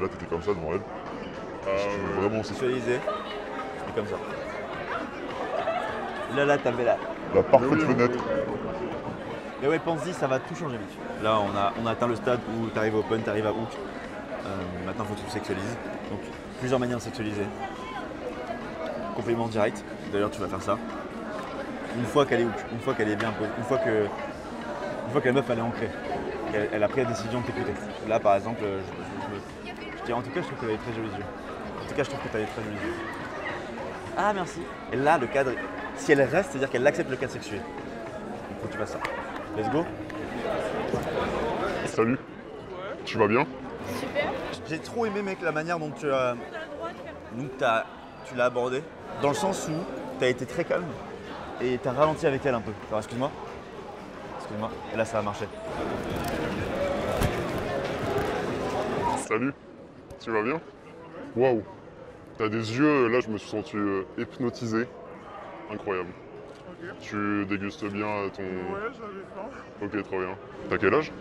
Là, t'étais comme ça devant elle. Vraiment, c'est Sexualisé. Et comme ça. Là, t'avais la parfaite fenêtre. Mais ouais, pense-y, ça va tout changer, mec. Là, on a atteint le stade où t'arrives à open, t'arrives à hook. Maintenant, il faut que tu le sexualises. Donc, plusieurs manières de sexualiser. Complément direct. D'ailleurs, tu vas faire ça. Une fois qu'elle est hook, une fois qu'elle est bien posée, une fois que la meuf elle est ancrée, qu'elle a pris la décision de t'écouter. Là, par exemple, en tout cas, je trouve qu'elle avait très jolis yeux. En tout cas, je trouve que tu avais très jolis yeux. Ah, merci. Et là, le cadre, si elle reste, c'est-à-dire qu'elle accepte le cadre sexuel. Il faut que tu fasses ça. Let's go. Salut. Tu vas bien? J'ai trop aimé, mec, la manière dont tu l'as abordé. Dans le sens où tu as été très calme et tu as ralenti avec elle un peu. Alors, excuse-moi. Excuse-moi. Et là, ça a marché. Salut. Tu vas bien? Waouh. T'as des yeux, là, je me suis senti hypnotisé. Incroyable. Ok. Tu dégustes bien ton... Ouais, j'avais faim. Ok, trop bien. T'as quel âge?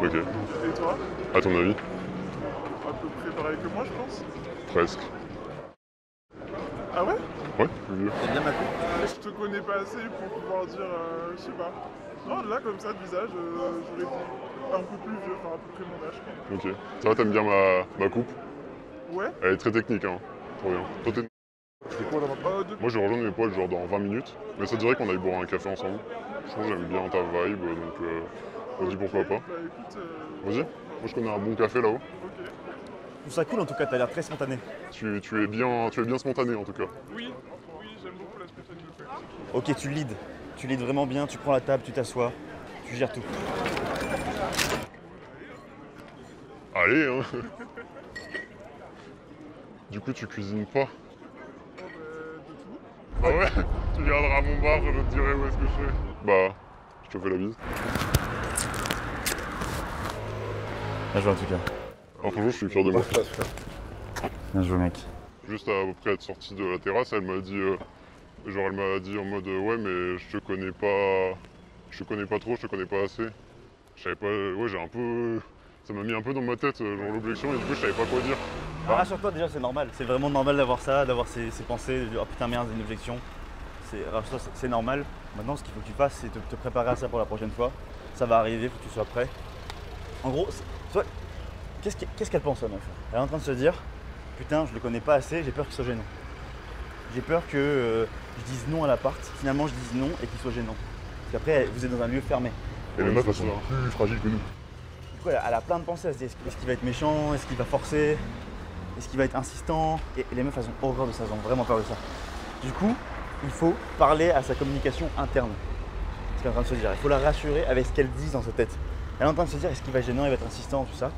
Ok. Et toi? À ton avis? Un peu près pareil que moi, je pense. Presque. Ah ouais? Ouais, vieux. T'aimes bien ma coupe? Je te connais pas assez pour pouvoir dire, je sais pas. Non, là, comme ça, de visage, j'aurais dit un peu plus vieux, enfin à peu près mon âge. Quoi. Ok. Ça va, t'aimes bien ma coupe? Ouais? Elle est très technique, hein. Trop bien. Toi, t'es... Tu fais quoi là maintenant? Moi, je vais rejoindre mes potes genre dans 20 minutes. Mais ça dirait qu'on aille boire un café ensemble. Je pense que j'aime bien ta vibe, donc on se dit pourquoi pas. Bah écoute, Vas-y. Moi, je connais un bon café là-haut. ok. Je trouve ça cool en tout cas, t'as l'air très spontané. Tu es bien spontané en tout cas. Oui, j'aime beaucoup la spontanéité. Ok, tu leads. Tu leads vraiment bien, tu prends la table, tu t'assois, tu gères tout. Allez, hein. Du coup, tu cuisines pas? De tout. Ah ouais? Tu viendras à mon bar, je te dirai où est-ce que je suis. Bah, je te fais la bise. Bien joué en tout cas. Alors franchement, je suis fier de moi. Bien joué mec. Juste à peu près être sortie de la terrasse, elle m'a dit, elle m'a dit en mode ouais mais je te connais pas trop, je te connais pas assez. Je savais pas, ouais j'ai un peu, ça m'a mis un peu dans ma tête genre l'objection et du coup je savais pas quoi dire. Alors rassure-toi déjà c'est normal, c'est vraiment normal d'avoir ça, d'avoir ces pensées, de dire oh putain merde c'est une objection. Rassure-toi, c'est normal. Maintenant ce qu'il faut que tu fasses c'est te préparer à ça pour la prochaine fois. Ça va arriver, il faut que tu sois prêt. En gros, toi, qu'est-ce qu'elle pense, la meuf? Elle est en train de se dire, putain, je le connais pas assez, j'ai peur qu'il soit gênant. J'ai peur que je dise non à l'appart, finalement je dise non et qu'il soit gênant. Parce qu'après, vous êtes dans un lieu fermé. Et les meufs elles sont plus fragiles que nous. Du coup, elle a plein de pensées, elle se dit, est-ce qu'il va être méchant, est-ce qu'il va forcer, est-ce qu'il va être insistant? Et les meufs, elles ont horreur de ça, elles ont vraiment peur de ça. Du coup, il faut parler à sa communication interne. C'est ce qu'elle est en train de se dire, il faut la rassurer avec ce qu'elle dit dans sa tête. Elle est en train de se dire, est-ce qu'il va être gênant, il va être insistant, tout ça.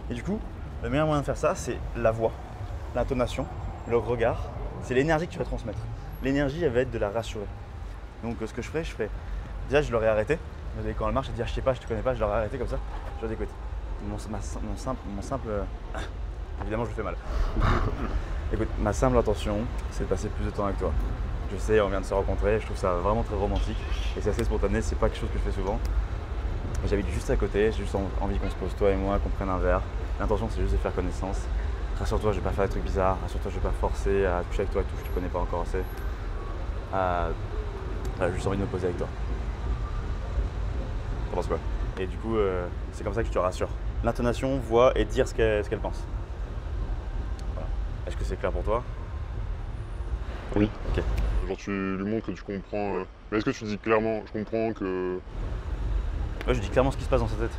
Et du coup, le meilleur moyen de faire ça, c'est la voix, l'intonation, le regard. C'est l'énergie que tu vas transmettre. L'énergie, elle va être de la rassurer. Donc ce que je ferai, déjà je l'aurais arrêté. Quand elle marche, elle dit, je sais pas, je te connais pas, je l'aurais arrêté comme ça. Je leur dis, écoute, mon simple... Évidemment, je le fais mal. Écoute, ma simple intention, c'est de passer plus de temps avec toi. Je sais, on vient de se rencontrer, je trouve ça vraiment très romantique. Et c'est assez spontané, c'est pas quelque chose que je fais souvent. J'habite juste à côté, j'ai juste envie qu'on se pose, toi et moi, qu'on prenne un verre. L'intention, c'est juste de faire connaissance. Rassure-toi, je vais pas faire des trucs bizarres. Rassure-toi, je vais pas forcer à coucher avec toi et tout, je te connais pas encore assez. J'ai juste envie de me poser avec toi. T'en penses quoi? Et du coup, c'est comme ça que je te rassure. L'intonation, voix et dire ce qu'elle pense. Voilà. Est-ce que c'est clair pour toi? Oui. Ok. Genre tu lui montres que tu comprends. Mais est-ce que tu dis clairement, je comprends que. Ouais, je dis clairement ce qui se passe dans sa tête.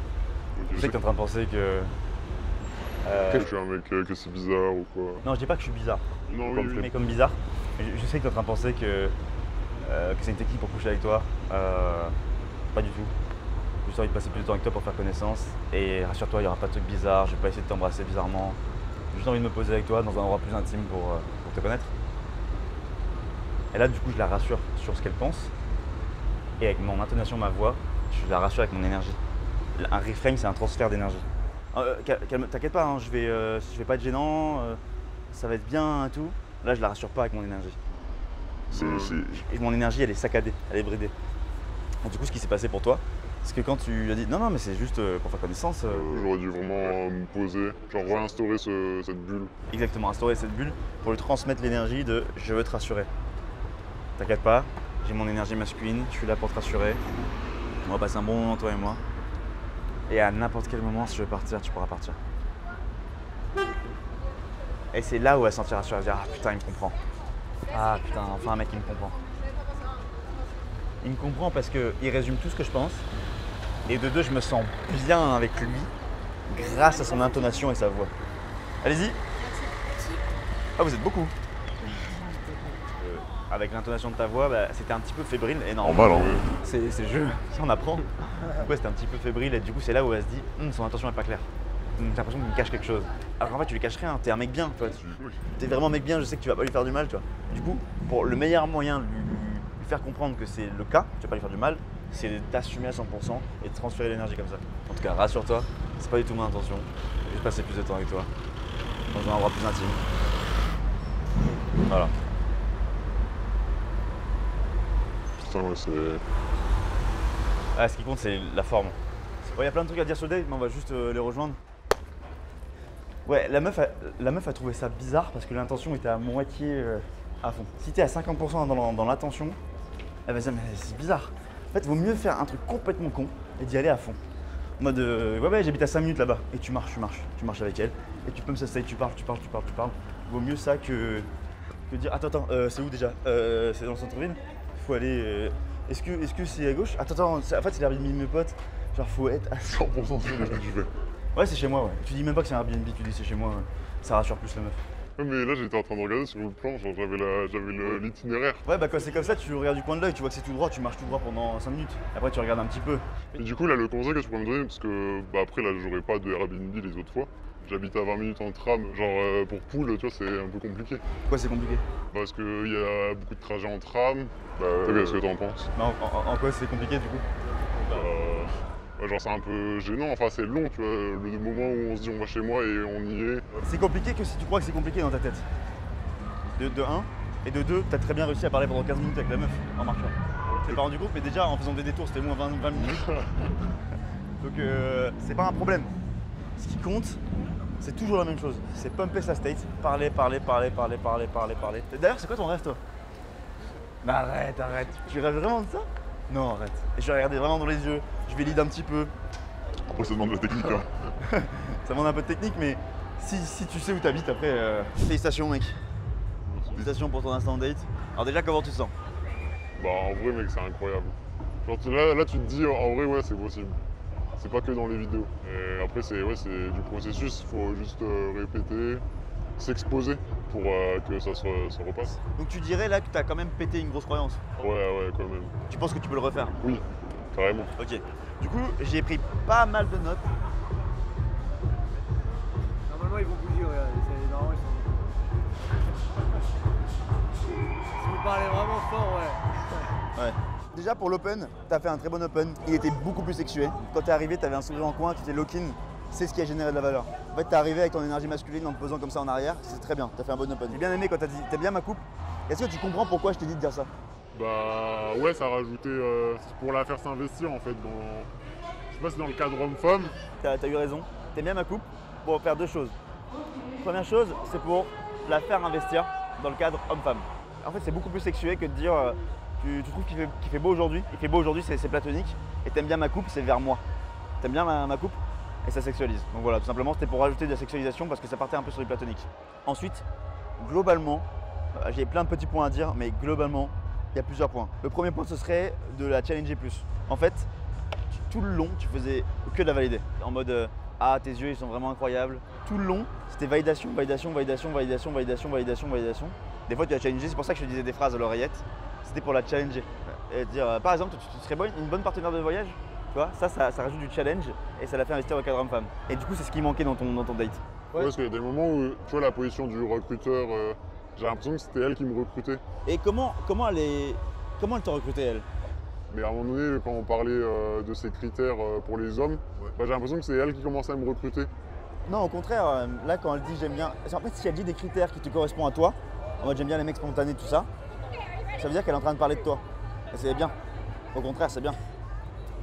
Je sais que t'es en train de penser que. Que je suis un mec, que c'est bizarre ou quoi. Non, je dis pas que je suis bizarre. Non, Comme, oui, mais comme bizarre. Mais je sais que t'es en train de penser que c'est une technique pour coucher avec toi. Pas du tout. J'ai juste envie de passer plus de temps avec toi pour faire connaissance. Et rassure-toi, il n'y aura pas de truc bizarre, je vais pas essayer de t'embrasser bizarrement. J'ai juste envie de me poser avec toi dans un endroit plus intime pour te connaître. Et là, du coup, je la rassure sur ce qu'elle pense. Et avec mon intonation, ma voix, je la rassure avec mon énergie. Un reframe, c'est un transfert d'énergie. T'inquiète pas, hein, je vais pas être gênant, ça va être bien et tout. Là, je la rassure pas avec mon énergie. Et mon énergie, elle est saccadée, elle est bridée. Donc, du coup, ce qui s'est passé pour toi, c'est que quand tu lui as dit non, mais c'est juste pour faire connaissance. J'aurais dû vraiment me poser, genre réinstaurer cette bulle. Exactement, instaurer cette bulle pour lui transmettre l'énergie de je veux te rassurer. T'inquiète pas, j'ai mon énergie masculine, je suis là pour te rassurer. On va passer un bon moment, toi et moi. Et à n'importe quel moment, si je veux partir, tu pourras partir. Et c'est là où elle se sentira rassurée, elle va dire ah putain, il me comprend. Ah putain, enfin un mec qui me comprend. Il me comprend parce qu'il résume tout ce que je pense. Et de deux, je me sens bien avec lui grâce à son intonation et sa voix. Allez-y. Ah, vous êtes beaucoup. Avec l'intonation de ta voix, bah, c'était un petit peu fébrile et normal. Normal, hein. C'est le jeu, si on apprend. Ouais, c'était un petit peu fébrile et du coup, c'est là où elle se dit son intention n'est pas claire. J'ai l'impression qu'il me cache quelque chose. Alors qu'en fait, tu lui caches rien, t'es un mec bien. T'es vraiment un mec bien, je sais que tu vas pas lui faire du mal, tu vois. Du coup, pour le meilleur moyen de lui faire comprendre que c'est le cas, tu vas pas lui faire du mal, c'est d'assumer à 100% et de transférer l'énergie comme ça. En tout cas, rassure-toi, c'est pas du tout mon intention. Je vais juste passer plus de temps avec toi, dans un endroit plus intime. Voilà. Putain, ouais, c'est. Ah, ce qui compte, c'est la forme. Il y a plein de trucs à dire sur le date, mais on va juste les rejoindre. Ouais, la meuf a trouvé ça bizarre parce que l'intention était à moitié à fond. Si t'es à 50% dans l'attention, elle va se dire mais c'est bizarre. En fait, il vaut mieux faire un truc complètement con et d'y aller à fond. En mode ouais, j'habite à 5 minutes là-bas. Et tu marches avec elle. Et tu peux me s'asseoir, tu parles. Vaut mieux ça que dire attends, c'est où déjà c'est dans le centre-ville. Il faut aller. Est-ce que c'est à gauche? Attends, en fait c'est l'Airbnb de mes potes. Genre faut être à 100% sûr de ce que tu fais. Ouais, c'est chez moi, ouais. Tu dis même pas que c'est un Airbnb, tu dis c'est chez moi, ouais. Ça rassure plus la meuf. Ouais, mais là j'étais en train de regarder sur le plan, genre j'avais l'itinéraire. Ouais, bah quand c'est comme ça, tu regardes du coin de l'œil, tu vois que c'est tout droit, tu marches tout droit pendant 5 minutes. Après tu regardes un petit peu. Et du coup là le conseil que tu pourrais me donner, parce que bah après là j'aurais pas de Airbnb les autres fois. J'habite à 20 minutes en tram, genre pour Poole, tu vois, c'est un peu compliqué. Pourquoi c'est compliqué? Parce qu'il y a beaucoup de trajets en tram. Qu'est-ce que t'en penses? Bah, en quoi c'est compliqué du coup? Genre c'est un peu gênant, enfin c'est long, tu vois, le moment où on se dit on va chez moi et on y est. C'est compliqué que si tu crois que c'est compliqué dans ta tête. De 1, et de 2, t'as très bien réussi à parler pendant 15 minutes avec la meuf en marchant. Je t'ai pas rendu compte, mais déjà en faisant des détours c'était moins 20 minutes. Donc c'est pas un problème. Ce qui compte, c'est toujours la même chose. C'est pumper sa state, parler. D'ailleurs, c'est quoi ton rêve, toi? Bah arrête. Tu rêves vraiment de ça? Non, arrête. Et je vais regarder vraiment dans les yeux, je vais lead un petit peu. Après ça demande de la technique, hein. Ça demande un peu de technique, mais si tu sais où t'habites après, félicitations, mec. Félicitations pour ton instant date. Alors déjà, comment tu te sens? Bah en vrai, mec, c'est incroyable. Genre là tu te dis, en vrai, ouais, c'est possible. C'est pas que dans les vidéos. Et après, c'est du processus, il faut juste répéter, s'exposer pour que ça se repasse. Donc tu dirais là que tu as quand même pété une grosse croyance? Ouais, quand même. Tu penses que tu peux le refaire? Oui, carrément. Ok. Du coup, j'ai pris pas mal de notes. Normalement, ils vont bouger, regarde. Normalement, ils sont. Si vous parlez vraiment fort, ouais. Déjà pour l'open, t'as fait un très bon open. Il était beaucoup plus sexué. Quand t'es arrivé, t'avais un sourire en coin, tu t'es lock-in. C'est ce qui a généré de la valeur. En fait, t'es arrivé avec ton énergie masculine en te posant comme ça en arrière. C'est très bien, t'as fait un bon open. J'ai bien aimé quand t'as dit t'aimes bien ma coupe. Est-ce que tu comprends pourquoi je t'ai dit de dire ça? Bah ouais, ça rajoutait pour la faire s'investir en fait dans. Je sais pas si dans le cadre homme-femme. T'as eu raison. T'aimes bien ma coupe pour faire deux choses. Première chose, c'est pour la faire investir dans le cadre homme-femme. En fait, c'est beaucoup plus sexué que de dire tu trouves qu'il fait beau aujourd'hui. Il fait beau aujourd'hui, c'est platonique. Et t'aimes bien ma coupe, c'est vers moi. T'aimes bien ma coupe? Et ça sexualise. Donc voilà, tout simplement, c'était pour rajouter de la sexualisation parce que ça partait un peu sur du platonique. Ensuite, globalement, J'ai plein de petits points à dire, mais globalement, il y a plusieurs points. Le premier point, ce serait de la challenger plus. En fait, tout le long, tu faisais que de la valider. En mode ah, tes yeux, ils sont vraiment incroyables. Tout le long, c'était validation, validation, validation, validation, validation, validation, validation. Des fois, tu as challengé, c'est pour ça que je te disais des phrases à l'oreillette. C'était pour la challenger. Et dire, par exemple, tu serais une bonne partenaire de voyage. Tu vois, ça rajoute du challenge et ça l'a fait investir au cadre homme-femme. Et du coup, c'est ce qui manquait dans ton date. Ouais, parce qu'il y a des moments où, tu vois, la position du recruteur, j'ai l'impression que c'était elle qui me recrutait. Et comment elle t'a recruté, elle? Mais à un moment donné, quand on parlait de ces critères pour les hommes, bah, j'ai l'impression que c'est elle qui commençait à me recruter. Non, au contraire, là, quand elle dit j'aime bien. En fait, si elle dit des critères qui te correspondent à toi, en mode j'aime bien les mecs spontanés, tout ça, ça veut dire qu'elle est en train de parler de toi. Et c'est bien. Au contraire, c'est bien.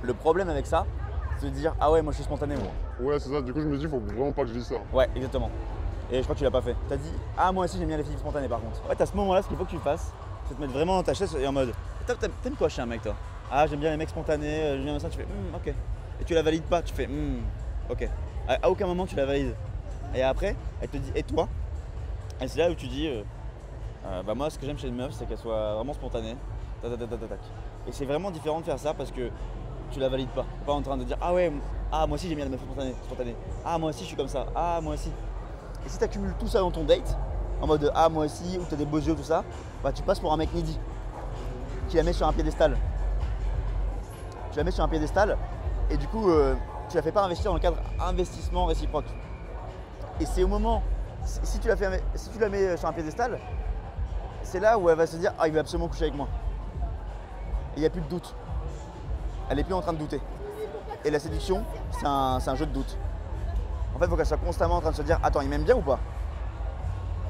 Le problème avec ça, c'est de dire ah ouais, moi je suis spontané, moi. Ouais, c'est ça. Du coup, je me dis, faut vraiment pas que je dise ça. Ouais, exactement. Et je crois que tu l'as pas fait. T'as dit ah, moi aussi j'aime bien les filles spontanées par contre. Ouais, t'as ce moment-là, ce qu'il faut que tu fasses, c'est te mettre vraiment dans ta chaise et en mode t'aimes quoi chez un mec, toi? Ah, j'aime bien les mecs spontanés, j'aime bien ça, tu fais ok. Et tu la valides pas, tu fais ok. À aucun moment tu la valides. Et après, elle te dit et toi? Et c'est là où tu dis bah moi ce que j'aime chez une meuf c'est qu'elle soit vraiment spontanée. Tac. Et c'est vraiment différent de faire ça parce que tu la valides pas. T'es pas en train de dire ah ouais, ah moi aussi j'aime bien les meufs spontanées. Ah moi aussi je suis comme ça, ah moi aussi. Et si tu accumules tout ça dans ton date, en mode ah moi aussi, ou t'as des beaux yeux, tout ça, bah tu passes pour un mec needy. Tu la mets sur un piédestal. Et du coup tu la fais pas investir dans le cadre investissement réciproque. Et c'est au moment, si tu la mets sur un piédestal, c'est là où elle va se dire ah il veut absolument coucher avec moi. Et il n'y a plus de doute. Elle n'est plus en train de douter. Et la séduction, c'est un jeu de doute. En fait, il faut qu'elle soit constamment en train de se dire attends, il m'aime bien ou pas?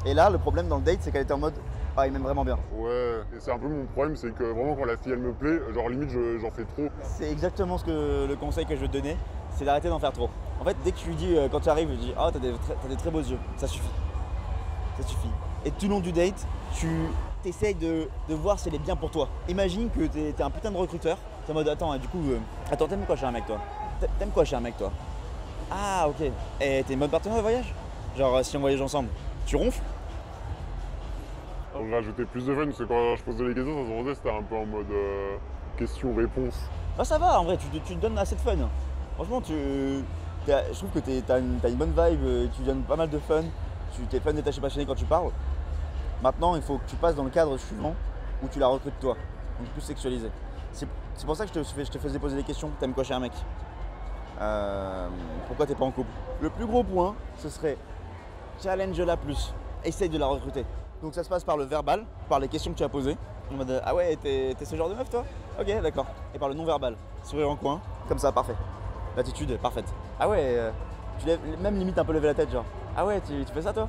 Et là, le problème dans le date, c'est qu'elle était en mode ah, il m'aime vraiment bien. Ouais, et c'est un peu mon problème, c'est que vraiment quand la fille elle me plaît, genre limite j'en fais trop. C'est exactement le conseil que je veux te donner, c'est d'arrêter d'en faire trop. En fait, dès que tu lui dis, quand tu arrives, tu dis ah, t'as des très beaux yeux, ça suffit. Ça suffit. Et tout le long du date, tu essayes de voir si elle est bien pour toi. Imagine que t'es un putain de recruteur, t'es en mode attends, du coup, t'aimes quoi chez un mec, toi? T'aimes quoi chez un mec, toi? Ah, ok. Et t'es une bonne partenaire de voyage? Genre, si on voyage ensemble, tu ronfles? On rajoutait plus de fun parce que quand je posais les questions, ça se rendait, c'était un peu en mode question-réponse. Ah, ça va, en vrai, tu te donnes assez de fun. Franchement, je trouve que t'as une bonne vibe, tu donnes pas mal de fun, tu t'es fun, détaché, passionné quand tu parles. Maintenant, il faut que tu passes dans le cadre suivant où tu la recrutes toi, donc plus sexualisé. C'est pour ça que je te faisais poser des questions. T'aimes quoi chez un mec? Pourquoi t'es pas en couple? Le plus gros point, ce serait challenge-la plus, essaye de la recruter. Donc ça se passe par le verbal, par les questions que tu as posées. En mode ah ouais, t'es ce genre de meuf toi? Ok, d'accord. Et par le non-verbal, sourire en coin, comme ça, parfait. L'attitude, parfaite. Ah ouais, tu lèves, même limite un peu lever la tête, genre. Ah ouais, tu fais ça toi?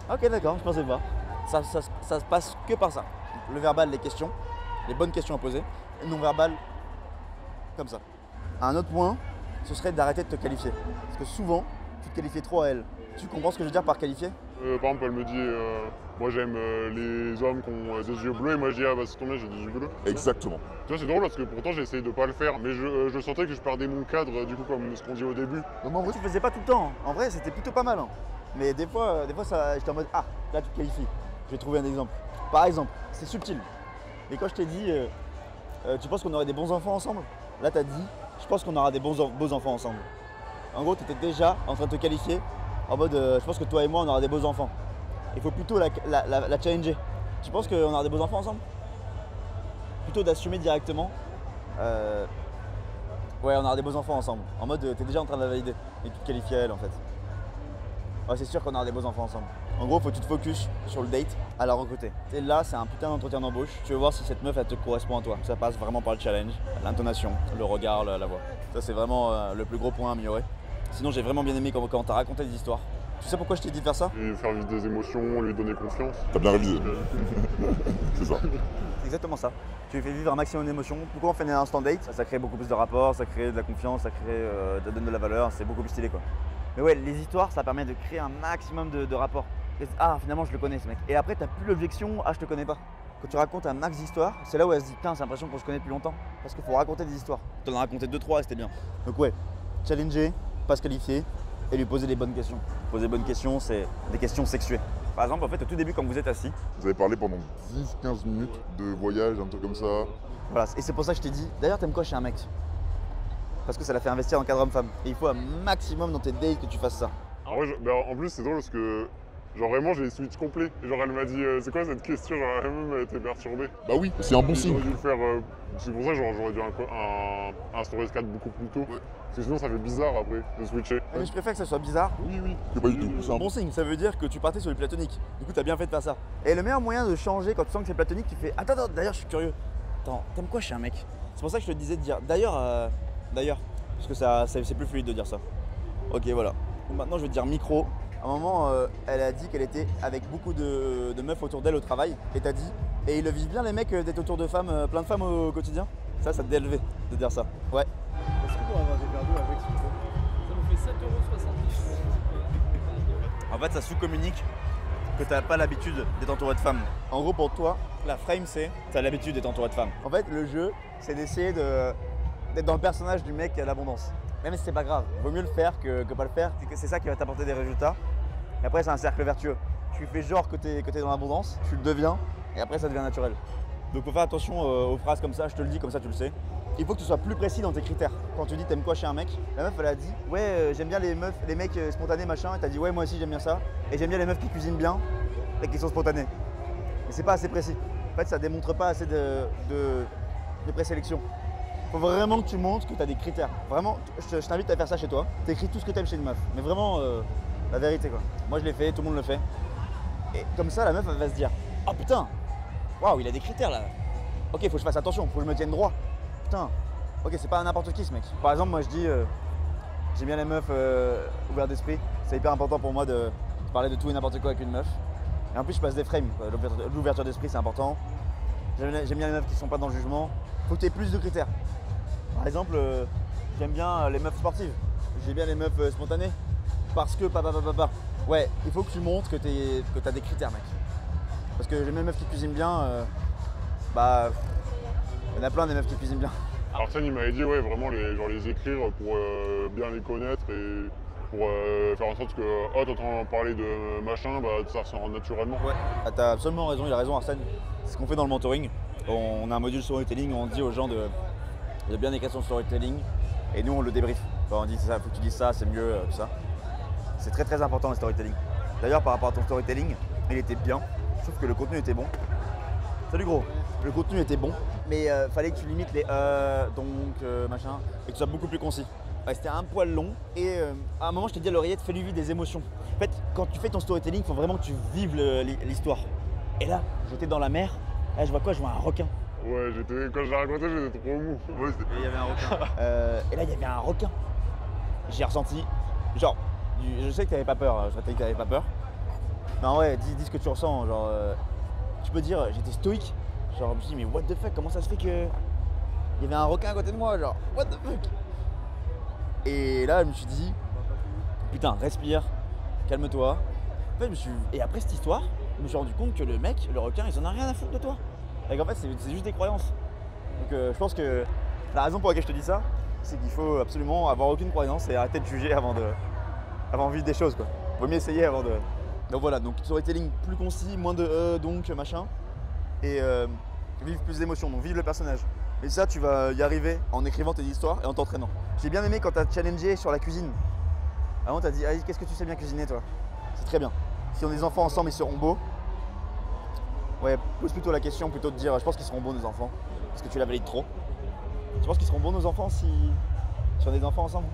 Ok, d'accord, je pensais pas. Ça se passe que par ça. Le verbal, les questions, les bonnes questions à poser. Et non-verbal, comme ça. Un autre point, ce serait d'arrêter de te qualifier. Parce que souvent, tu te qualifies trop à elle. Tu comprends ce que je veux dire par qualifier? Par exemple, elle me dit moi j'aime les hommes qui ont des yeux bleus et moi je dis ah bah c'est ton bien, j'ai des yeux bleus. Exactement. Tu vois, c'est drôle parce que pourtant j'ai essayé de pas le faire, mais je sentais que je perdais mon cadre du coup comme ce qu'on dit au début. Non, mais en vrai, tu faisais pas tout le temps. En vrai, c'était plutôt pas mal. Hein. Mais des fois j'étais en mode ah, là tu te qualifies. Je vais trouver un exemple. Par exemple, c'est subtil. Et quand je t'ai dit tu penses qu'on aurait des bons enfants ensemble? Là t'as dit je pense qu'on aura des beaux enfants ensemble. En gros, tu étais déjà en train de te qualifier en mode je pense que toi et moi on aura des beaux enfants. Il faut plutôt la challenger. Tu penses qu'on aura des beaux enfants ensemble? Plutôt d'assumer directement ouais, on aura des beaux enfants ensemble. En mode t'es déjà en train de la valider et tu te qualifies à elle en fait. Ouais, c'est sûr qu'on aura des beaux enfants ensemble. En gros, faut que tu te focus sur le date à la recruter. Et là, c'est un putain d'entretien d'embauche. Tu veux voir si cette meuf, elle te correspond à toi. Ça passe vraiment par le challenge, l'intonation, le regard, la voix. Ça, c'est vraiment le plus gros point à améliorer. Sinon, j'ai vraiment bien aimé quand t'as raconté des histoires. Tu sais pourquoi je t'ai dit de faire ça? Et faire vivre des émotions, lui donner confiance. T'as bien révisé. C'est ça. C'est exactement ça. Tu lui fais vivre un maximum d'émotions. Pourquoi on fait un instant date? Ça crée beaucoup plus de rapports, ça crée de la confiance, ça donne de la valeur, c'est beaucoup plus stylé quoi. Mais ouais, les histoires, ça permet de créer un maximum de rapports. Et ah, finalement, je le connais ce mec. Et après, t'as plus l'objection, ah, je te connais pas. Quand tu racontes un max d'histoires, c'est là où elle se dit, putain, c'est l'impression qu'on se connaît depuis longtemps. Parce qu'il faut raconter des histoires. T'en as raconté 2-3 et c'était bien. Donc ouais, challenger, pas se qualifier, et lui poser les bonnes questions. Poser les bonnes questions, c'est des questions sexuées. Par exemple, en fait, au tout début, quand vous êtes assis, Vous avez parlé pendant 10-15 minutes de voyage, un truc comme ça. voilà, et c'est pour ça que je t'ai dit, d'ailleurs, t'aimes quoi chez un mec? Parce que ça l'a fait investir en cadre homme-femme. Et il faut un maximum dans tes dates que tu fasses ça. En vrai, en plus, c'est drôle parce que, genre, vraiment, j'ai les switch complet. Et genre, elle m'a dit, c'est quoi cette question? Genre, elle-même, elle était perturbée. Bah oui, c'est un bon signe. J'aurais dû le faire. C'est pour ça que j'aurais dû un Stories 4 beaucoup plus tôt. Parce que sinon, ça fait bizarre après de switcher. Mais je préfère que ça soit bizarre. Oui, oui. C'est pas du tout. C'est C'est un bon signe, ça veut dire que tu partais sur le platonique. Du coup, t'as bien fait de faire ça. Et le meilleur moyen de changer quand tu sens que c'est platonique, tu fais attends, d'ailleurs, je suis curieux. Attends, t'aimes quoi chez un mec? C'est pour ça que je te disais de dire d'ailleurs, parce que c'est plus fluide de dire ça. Ok, voilà. Donc maintenant, je vais te dire micro. À un moment, elle a dit qu'elle était avec beaucoup de meufs autour d'elle au travail. Et t'as dit, et ils le vivent bien les mecs d'être autour de femmes, plein de femmes au quotidien? Ça te délevé de dire ça. Ouais. Est-ce qu'on pourrait avoir des verres d'eau avec, s'il vous plaît? Ça nous fait 7,70 €. En fait, ça sous-communique que t'as pas l'habitude d'être entouré de femmes. En gros, pour toi, la frame, c'est t'as l'habitude d'être entouré de femmes. En fait, le jeu, c'est d'essayer d'être dans le personnage du mec qui a l'abondance. Même si c'est pas grave, vaut mieux le faire que pas le faire. C'est ça qui va t'apporter des résultats. Et après, c'est un cercle vertueux. Tu fais genre que t'es dans l'abondance, tu le deviens, et après, ça devient naturel. Donc, faut faire attention aux phrases comme ça, je te le dis, comme ça, tu le sais. Il faut que tu sois plus précis dans tes critères. Quand tu dis t'aimes quoi chez un mec, la meuf elle a dit ouais j'aime bien les mecs spontanés machin, et t'as dit ouais moi aussi j'aime bien ça, et j'aime bien les meufs qui cuisinent bien et qui sont spontanées. Mais c'est pas assez précis. En fait ça démontre pas assez de présélection. Faut vraiment que tu montres que t'as des critères. Vraiment, je t'invite à faire ça chez toi. T'écris tout ce que t'aimes chez une meuf. Mais vraiment la vérité quoi. Moi je l'ai fait, tout le monde le fait. Et comme ça la meuf elle va se dire oh putain, waouh il a des critères là. Ok faut que je fasse attention, faut que je me tienne droit. Putain, ok, c'est pas n'importe qui ce mec. Par exemple, moi je dis, j'aime bien les meufs ouvertes d'esprit. C'est hyper important pour moi de parler de tout et n'importe quoi avec une meuf. Et en plus, je passe des frames. L'ouverture d'esprit, c'est important. J'aime bien les meufs qui sont pas dans le jugement. Faut que tu aies plus de critères. Par exemple, j'aime bien les meufs sportives. J'aime bien les meufs spontanées. Parce que papa. Ouais, il faut que tu montres que t'as des critères, mec. Parce que j'aime bien les meufs qui cuisinent bien. Il y en a plein des meufs qui cuisinent bien. Arsène il m'avait dit ouais vraiment les écrire pour bien les connaître et pour faire en sorte que oh t'entends parler de machin, bah ça ressort naturellement. Ouais, ah, t'as absolument raison, il a raison Arsène. C'est ce qu'on fait dans le mentoring. On a un module storytelling où on dit aux gens de bien écrire son storytelling et nous on le débrief. Enfin, on dit ça, faut que tu dises ça, c'est mieux, tout ça. C'est très très important le storytelling. D'ailleurs par rapport à ton storytelling, il était bien, sauf que le contenu était bon. Salut gros. Le contenu était bon, mais fallait que tu limites les machin, et que tu sois beaucoup plus concis. Ouais, c'était un poil long, et à un moment je t'ai dit à l'oreillette, fais-lui vivre des émotions. En fait, quand tu fais ton storytelling, il faut vraiment que tu vives l'histoire. Et là, j'étais dans la mer, là je vois quoi? Je vois un requin. Ouais, quand je l'ai raconté, j'étais trop mou. Ouais, et il y avait un requin. Et là, il y avait un requin. J'ai ressenti, genre, je sais que t'avais pas peur, je sais que t'avais pas peur. Mais en vrai, dis ce que tu ressens, genre, tu peux dire, j'étais stoïque. Genre, je me suis dit, mais what the fuck, comment ça se fait que il y avait un requin à côté de moi, genre, what the fuck? Et là, je me suis dit, putain, respire, calme-toi. En fait, et après cette histoire, je me suis rendu compte que le mec, le requin, il en a rien à foutre de toi. Et en fait, c'est juste des croyances. Donc, je pense que la raison pour laquelle je te dis ça, c'est qu'il faut absolument avoir aucune croyance et arrêter de juger avant de vivre des choses, quoi. Vaut mieux essayer avant de. Donc voilà, donc storytelling plus concis, moins de donc machin. Et vivre plus d'émotions, donc vivre le personnage. Et ça, tu vas y arriver en écrivant tes histoires et en t'entraînant. J'ai bien aimé quand tu as challengé sur la cuisine. Avant, tu as dit, qu'est-ce que tu sais bien cuisiner, toi? C'est très bien. Si on a des enfants ensemble, ils seront beaux. Ouais, pose plutôt la question, plutôt de dire, je pense qu'ils seront beaux, nos enfants. Parce que tu la valides trop. Tu penses qu'ils seront beaux, nos enfants, si on a des enfants ensemble?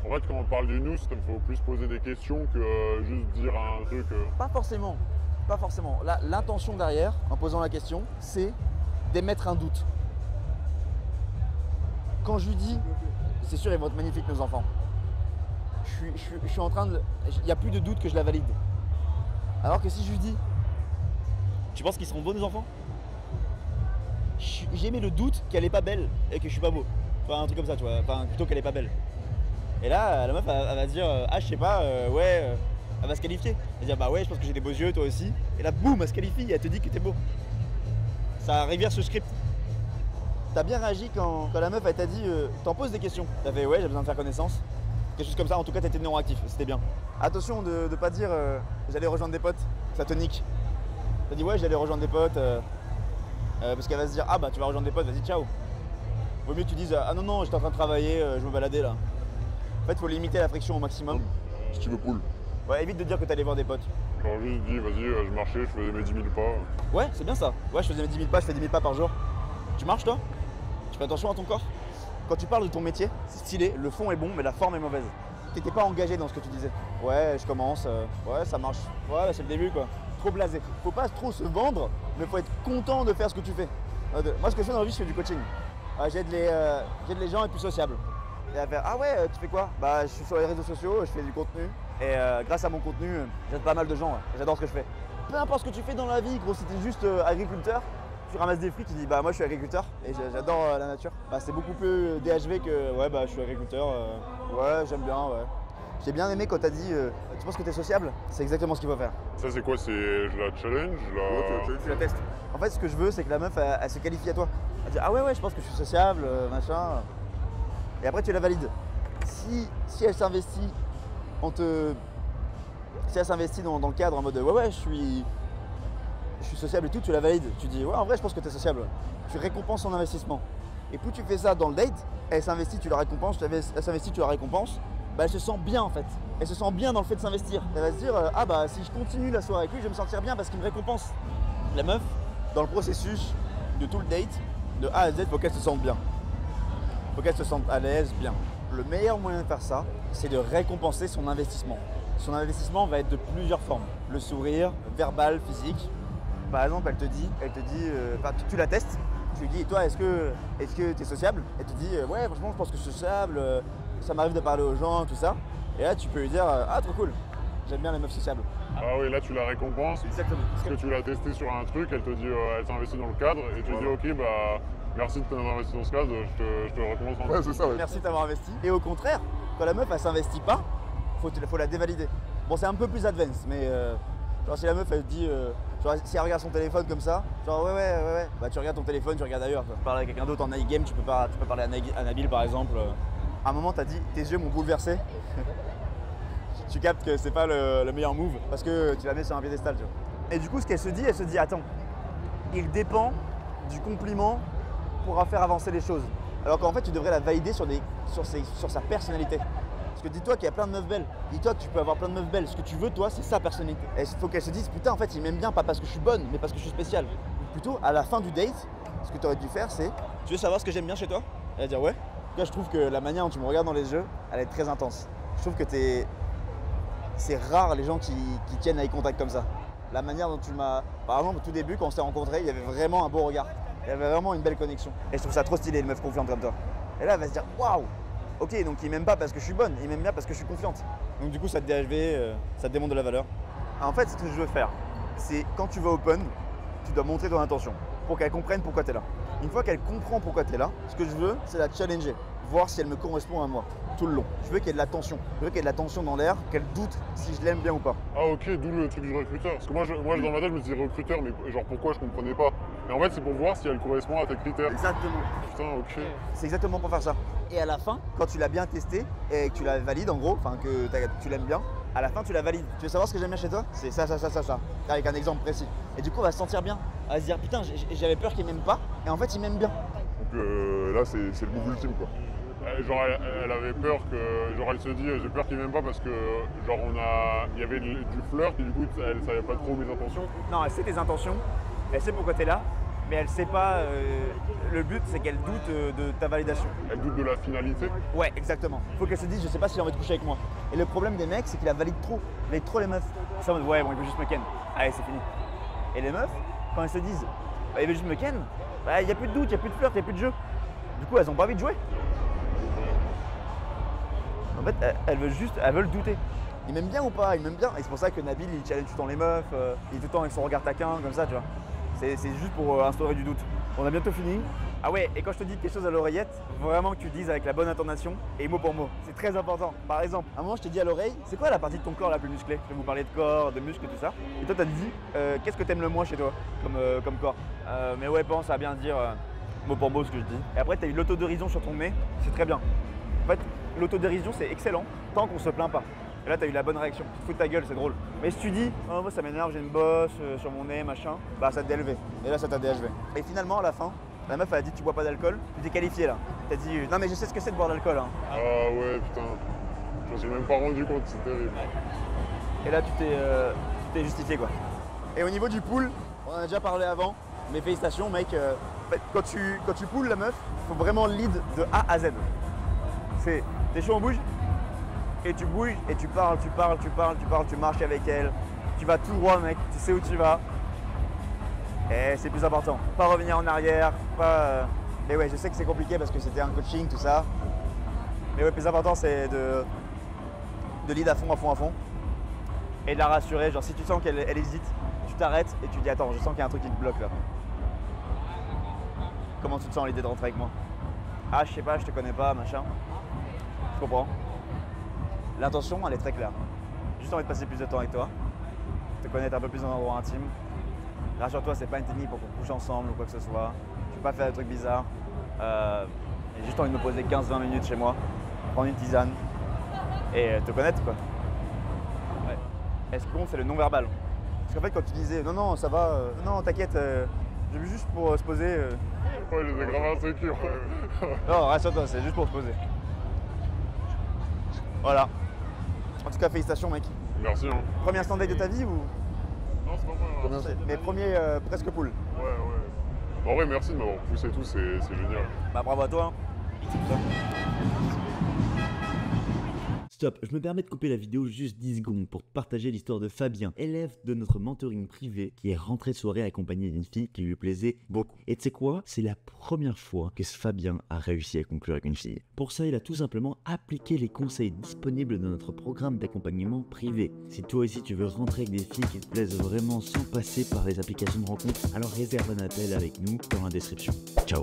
En fait, quand on parle du nous, il faut plus poser des questions que juste dire un truc. Pas forcément. Pas forcément. Là, l'intention derrière, en posant la question, c'est d'émettre un doute. Quand je lui dis, c'est sûr, ils vont être magnifiques, nos enfants. Je suis en train de. Il n'y a plus de doute que je la valide. Alors que si je lui dis, tu penses qu'ils seront beaux, nos enfants? J'ai mis le doute qu'elle est pas belle et que je suis pas beau. Enfin, un truc comme ça, tu vois. Enfin, plutôt qu'elle est pas belle. Et là, la meuf, elle va dire, ah, je sais pas, ouais. Elle va se qualifier. Elle va dire bah ouais, je pense que j'ai des beaux yeux, toi aussi. Et là, boum, elle se qualifie et elle te dit que t'es beau. Ça reverse ce script. T'as bien réagi quand la meuf elle t'a dit t'en poses des questions. T'as fait ouais, j'ai besoin de faire connaissance. quelque chose comme ça. En tout cas, t'étais néo-réactif, c'était bien. Attention de ne pas dire j'allais rejoindre des potes, ça te nique. T'as dit ouais, j'allais rejoindre des potes parce qu'elle va se dire ah bah tu vas rejoindre des potes, vas-y ciao. Vaut mieux que tu dises ah non non, j'étais en train de travailler, je me baladais là. En fait, il faut limiter la friction au maximum. Si tu veux cool. Ouais, évite de dire que t'allais voir des potes. Genre juste dit, vas-y, je marchais, je faisais mes 10 000 pas. Ouais, c'est bien ça. Ouais, je faisais mes 10 000 pas, je fais 10 000 pas par jour. Tu marches toi? Tu fais attention à ton corps? Quand tu parles de ton métier, c'est stylé, le fond est bon, mais la forme est mauvaise. T'étais pas engagé dans ce que tu disais. Ouais, je commence, ouais, ça marche. Ouais, c'est le début quoi. Trop blasé. Faut pas trop se vendre, mais faut être content de faire ce que tu fais. Moi, ce que je fais dans la vie, je fais du coaching. J'aide les gens à être plus sociables. Et à faire, ah ouais, tu fais quoi? Bah, je suis sur les réseaux sociaux, je fais du contenu. Et grâce à mon contenu, j'aide pas mal de gens. Ouais. J'adore ce que je fais. Peu importe ce que tu fais dans la vie, gros, si t'es juste agriculteur, tu ramasses des fruits, tu dis bah moi je suis agriculteur et j'adore la nature. Bah, c'est beaucoup plus DHV que ouais bah je suis agriculteur, ouais j'aime bien, ouais. J'ai bien aimé quand t'as dit tu penses que t'es sociable? C'est exactement ce qu'il faut faire. Ça c'est quoi? C'est je la challenge, tu la testes. En fait ce que je veux c'est que la meuf elle se qualifie à toi. Elle dit ah ouais je pense que je suis sociable, machin. Et après tu la valides. Si elle s'investit si elle s'investit dans le cadre en mode ouais je suis sociable et tout, tu la valides. Tu dis ouais en vrai je pense que tu es sociable. Tu récompenses son investissement. Et plus tu fais ça dans le date, elle s'investit, tu la récompenses, elle s'investit, tu la récompenses, bah elle se sent bien en fait. Elle se sent bien dans le fait de s'investir. Elle va se dire ah bah si je continue la soirée avec lui, je vais me sentir bien parce qu'il me récompense. La meuf, dans le processus de tout le date, de A à Z, faut qu'elle se sente bien. Faut qu'elle se sente à l'aise, bien. Le meilleur moyen de faire ça, c'est de récompenser son investissement. Son investissement va être de plusieurs formes. Le sourire, verbal, physique. Par exemple, elle te dit tu la testes, tu lui dis, toi, est-ce que tu es sociable? Elle te dit, ouais, franchement, je pense que je suis sociable, ça m'arrive de parler aux gens, tout ça. Et là, tu peux lui dire, ah, trop cool, j'aime bien les meufs sociables. Ah oui, là, tu la récompenses. Exactement. Parce que tu l'as testé sur un truc, elle te dit, elle s'est investie dans le cadre, et tu dis, ok, bah, merci de t'avoir investi dans ce cadre, je te recommence. Ouais, c'est ça, ouais. Merci de t'avoir investi. Et au contraire, quand la meuf, elle s'investit pas, faut la dévalider. Bon, c'est un peu plus advanced, mais genre si la meuf, elle te dit, genre si elle regarde son téléphone comme ça, genre ouais, bah tu regardes ton téléphone, tu regardes ailleurs. Tu parles avec quelqu'un d'autre en night game, tu peux parler à Nabil par exemple. À un moment, t'as dit, tes yeux m'ont bouleversé. Tu captes que c'est pas le meilleur move parce que tu la mets sur un piédestal, tu vois. Et du coup, ce qu'elle se dit, attends, il dépend du compliment pour faire avancer les choses. Alors qu'en fait, tu devrais la valider sur sa personnalité. Parce que dis-toi qu'il y a plein de meufs belles. Dis-toi que tu peux avoir plein de meufs belles. Ce que tu veux, toi, c'est sa personnalité. Et il faut qu'elle se dise, putain, en fait, il m'aime bien, pas parce que je suis bonne, mais parce que je suis spéciale. Ou plutôt, à la fin du date, ce que tu aurais dû faire, c'est, tu veux savoir ce que j'aime bien chez toi? Elle va dire, ouais. En tout cas, je trouve que la manière dont tu me regardes dans les yeux, elle est très intense. Je trouve que c'est rare les gens qui tiennent eye contact comme ça. La manière dont tu m'as... Par exemple, au tout début, quand on s'est rencontrés, il y avait vraiment un beau regard. Il y avait vraiment une belle connexion. Et je trouve ça trop stylé, une meuf confiante comme toi. Et là, elle va se dire, waouh! Ok, donc il m'aime pas parce que je suis bonne, il m'aime bien parce que je suis confiante. Donc du coup, ça te DHV, ça te démontre de la valeur. En fait, ce que je veux faire, c'est quand tu vas open, tu dois montrer ton intention pour qu'elle comprenne pourquoi tu es là. Une fois qu'elle comprend pourquoi tu es là, ce que je veux, c'est la challenger, voir si elle me correspond à moi, tout le long. Je veux qu'il y ait de la tension. Je veux qu'il y ait de la tension dans l'air, qu'elle doute si je l'aime bien ou pas. Ah ok, d'où le truc du recruteur. Parce que moi dans ma tête, je me disais recruteur, mais genre pourquoi je comprenais pas. Et en fait, c'est pour voir si elle correspond à tes critères. Exactement. Putain, ok. C'est exactement pour faire ça. Et à la fin, quand tu l'as bien testé et que tu la valides en gros, enfin que tu l'aimes bien, à la fin tu la valides. Tu veux savoir ce que j'aime bien chez toi? C'est ça. Avec un exemple précis. Et du coup, on va se sentir bien. On va se dire, putain, j'avais peur qu'il m'aime pas. Et en fait, il m'aime bien. Donc là, c'est le move ultime, quoi. Genre elle avait peur que, genre elle se dit j'ai peur qu'il m'aime pas parce que genre il y avait du flirt et du coup elle savait pas trop mes intentions. Non, elle sait tes intentions, elle sait pourquoi t'es là, mais elle sait pas, le but c'est qu'elle doute de ta validation. Elle doute de la finalité? Ouais, exactement. Faut qu'elle se dise je sais pas s'il a envie de coucher avec moi. Et le problème des mecs c'est qu'ils la valident trop, ils valident trop les meufs. Ils sont en mode ouais bon il veut juste me ken, allez c'est fini. Et les meufs, quand elles se disent bah, il veut juste me ken, bah, y a plus de doute, y a plus de flirt, y a plus de jeu. Du coup elles ont pas envie de jouer. En fait, elles veulent douter. Il m'aime bien ou pas? Il m'aime bien. Et c'est pour ça que Nabil, il challenge tout le temps les meufs, il est tout le temps avec son regard taquin, comme ça, tu vois. C'est juste pour instaurer du doute. On a bientôt fini. Ah ouais, et quand je te dis quelque chose à l'oreillette, vraiment que tu dises avec la bonne intonation et mot pour mot. C'est très important. Par exemple, à un moment, je t'ai dit à l'oreille, c'est quoi la partie de ton corps la plus musclée? Je vais vous parler de corps, de muscles et tout ça. Et toi, t'as dit, qu'est-ce que t'aimes le moins chez toi, comme corps? Mais ouais, pense à bien dire mot pour mot ce que je dis. Et après, t'as eu l'autodérision sur ton nez, c'est très bien. En fait, l'autodérision c'est excellent tant qu'on se plaint pas. Et là, t'as eu la bonne réaction. Tu te fous de ta gueule, c'est drôle. Mais si tu dis, oh, moi ça m'énerve, j'ai une bosse sur mon nez, machin, bah ça te DLV. Et là, ça t'a DHV. Et finalement, à la fin, la meuf elle a dit, tu bois pas d'alcool, tu t'es qualifié là. T'as dit, non mais je sais ce que c'est de boire de l'alcool. Hein. Ah ouais, putain. Je me suis même pas rendu compte, c'est terrible. Et là, tu t'es justifié quoi. Et au niveau du pool, on en a déjà parlé avant, mais félicitations, mec. Quand tu poules la meuf, faut vraiment lead de A à Z. T'es chaud, on bouge? Et tu bouges et tu parles, tu marches avec elle, tu vas tout droit mec, tu sais où tu vas. Et c'est plus important. Pas revenir en arrière, pas. Mais ouais, je sais que c'est compliqué parce que c'était un coaching, tout ça. Mais ouais, le plus important c'est de lead à fond. Et de la rassurer, genre si tu sens qu'elle hésite, tu t'arrêtes et tu dis attends, je sens qu'il y a un truc qui te bloque là. Comment tu te sens l'idée de rentrer avec moi? Ah je sais pas, je te connais pas, machin. Je comprends. L'intention, elle est très claire. Juste envie de passer plus de temps avec toi, te connaître un peu plus dans un endroit intime. Rassure-toi, c'est pas une technique pour qu'on couche ensemble ou quoi que ce soit. Je vais pas faire des trucs bizarres. J'ai juste envie de me poser 15-20 minutes chez moi, prendre une tisane et te connaître quoi. Ouais. Et ce qui compte, c'est le non-verbal. Parce qu'en fait, quand tu disais non, ça va, non, t'inquiète, j'ai vu juste pour se poser. Ouais, je les ai grave insécures. Non, rassure-toi, c'est juste pour se poser. Voilà. En tout cas, félicitations, mec. Merci. Hein. Premier stand-up de ta vie ou? Non, c'est pas moi. Mais premier presque pool. Ouais. En vrai, merci de m'avoir poussé et tout, c'est génial. Bah, bravo à toi. Stop, je me permets de couper la vidéo juste 10 secondes pour te partager l'histoire de Fabien, élève de notre mentoring privé qui est rentré de soirée accompagné d'une fille qui lui plaisait beaucoup. Et tu sais quoi? C'est la première fois que ce Fabien a réussi à conclure avec une fille. Pour ça, il a tout simplement appliqué les conseils disponibles dans notre programme d'accompagnement privé. Si toi aussi tu veux rentrer avec des filles qui te plaisent vraiment sans passer par les applications de rencontre, alors réserve un appel avec nous dans la description. Ciao.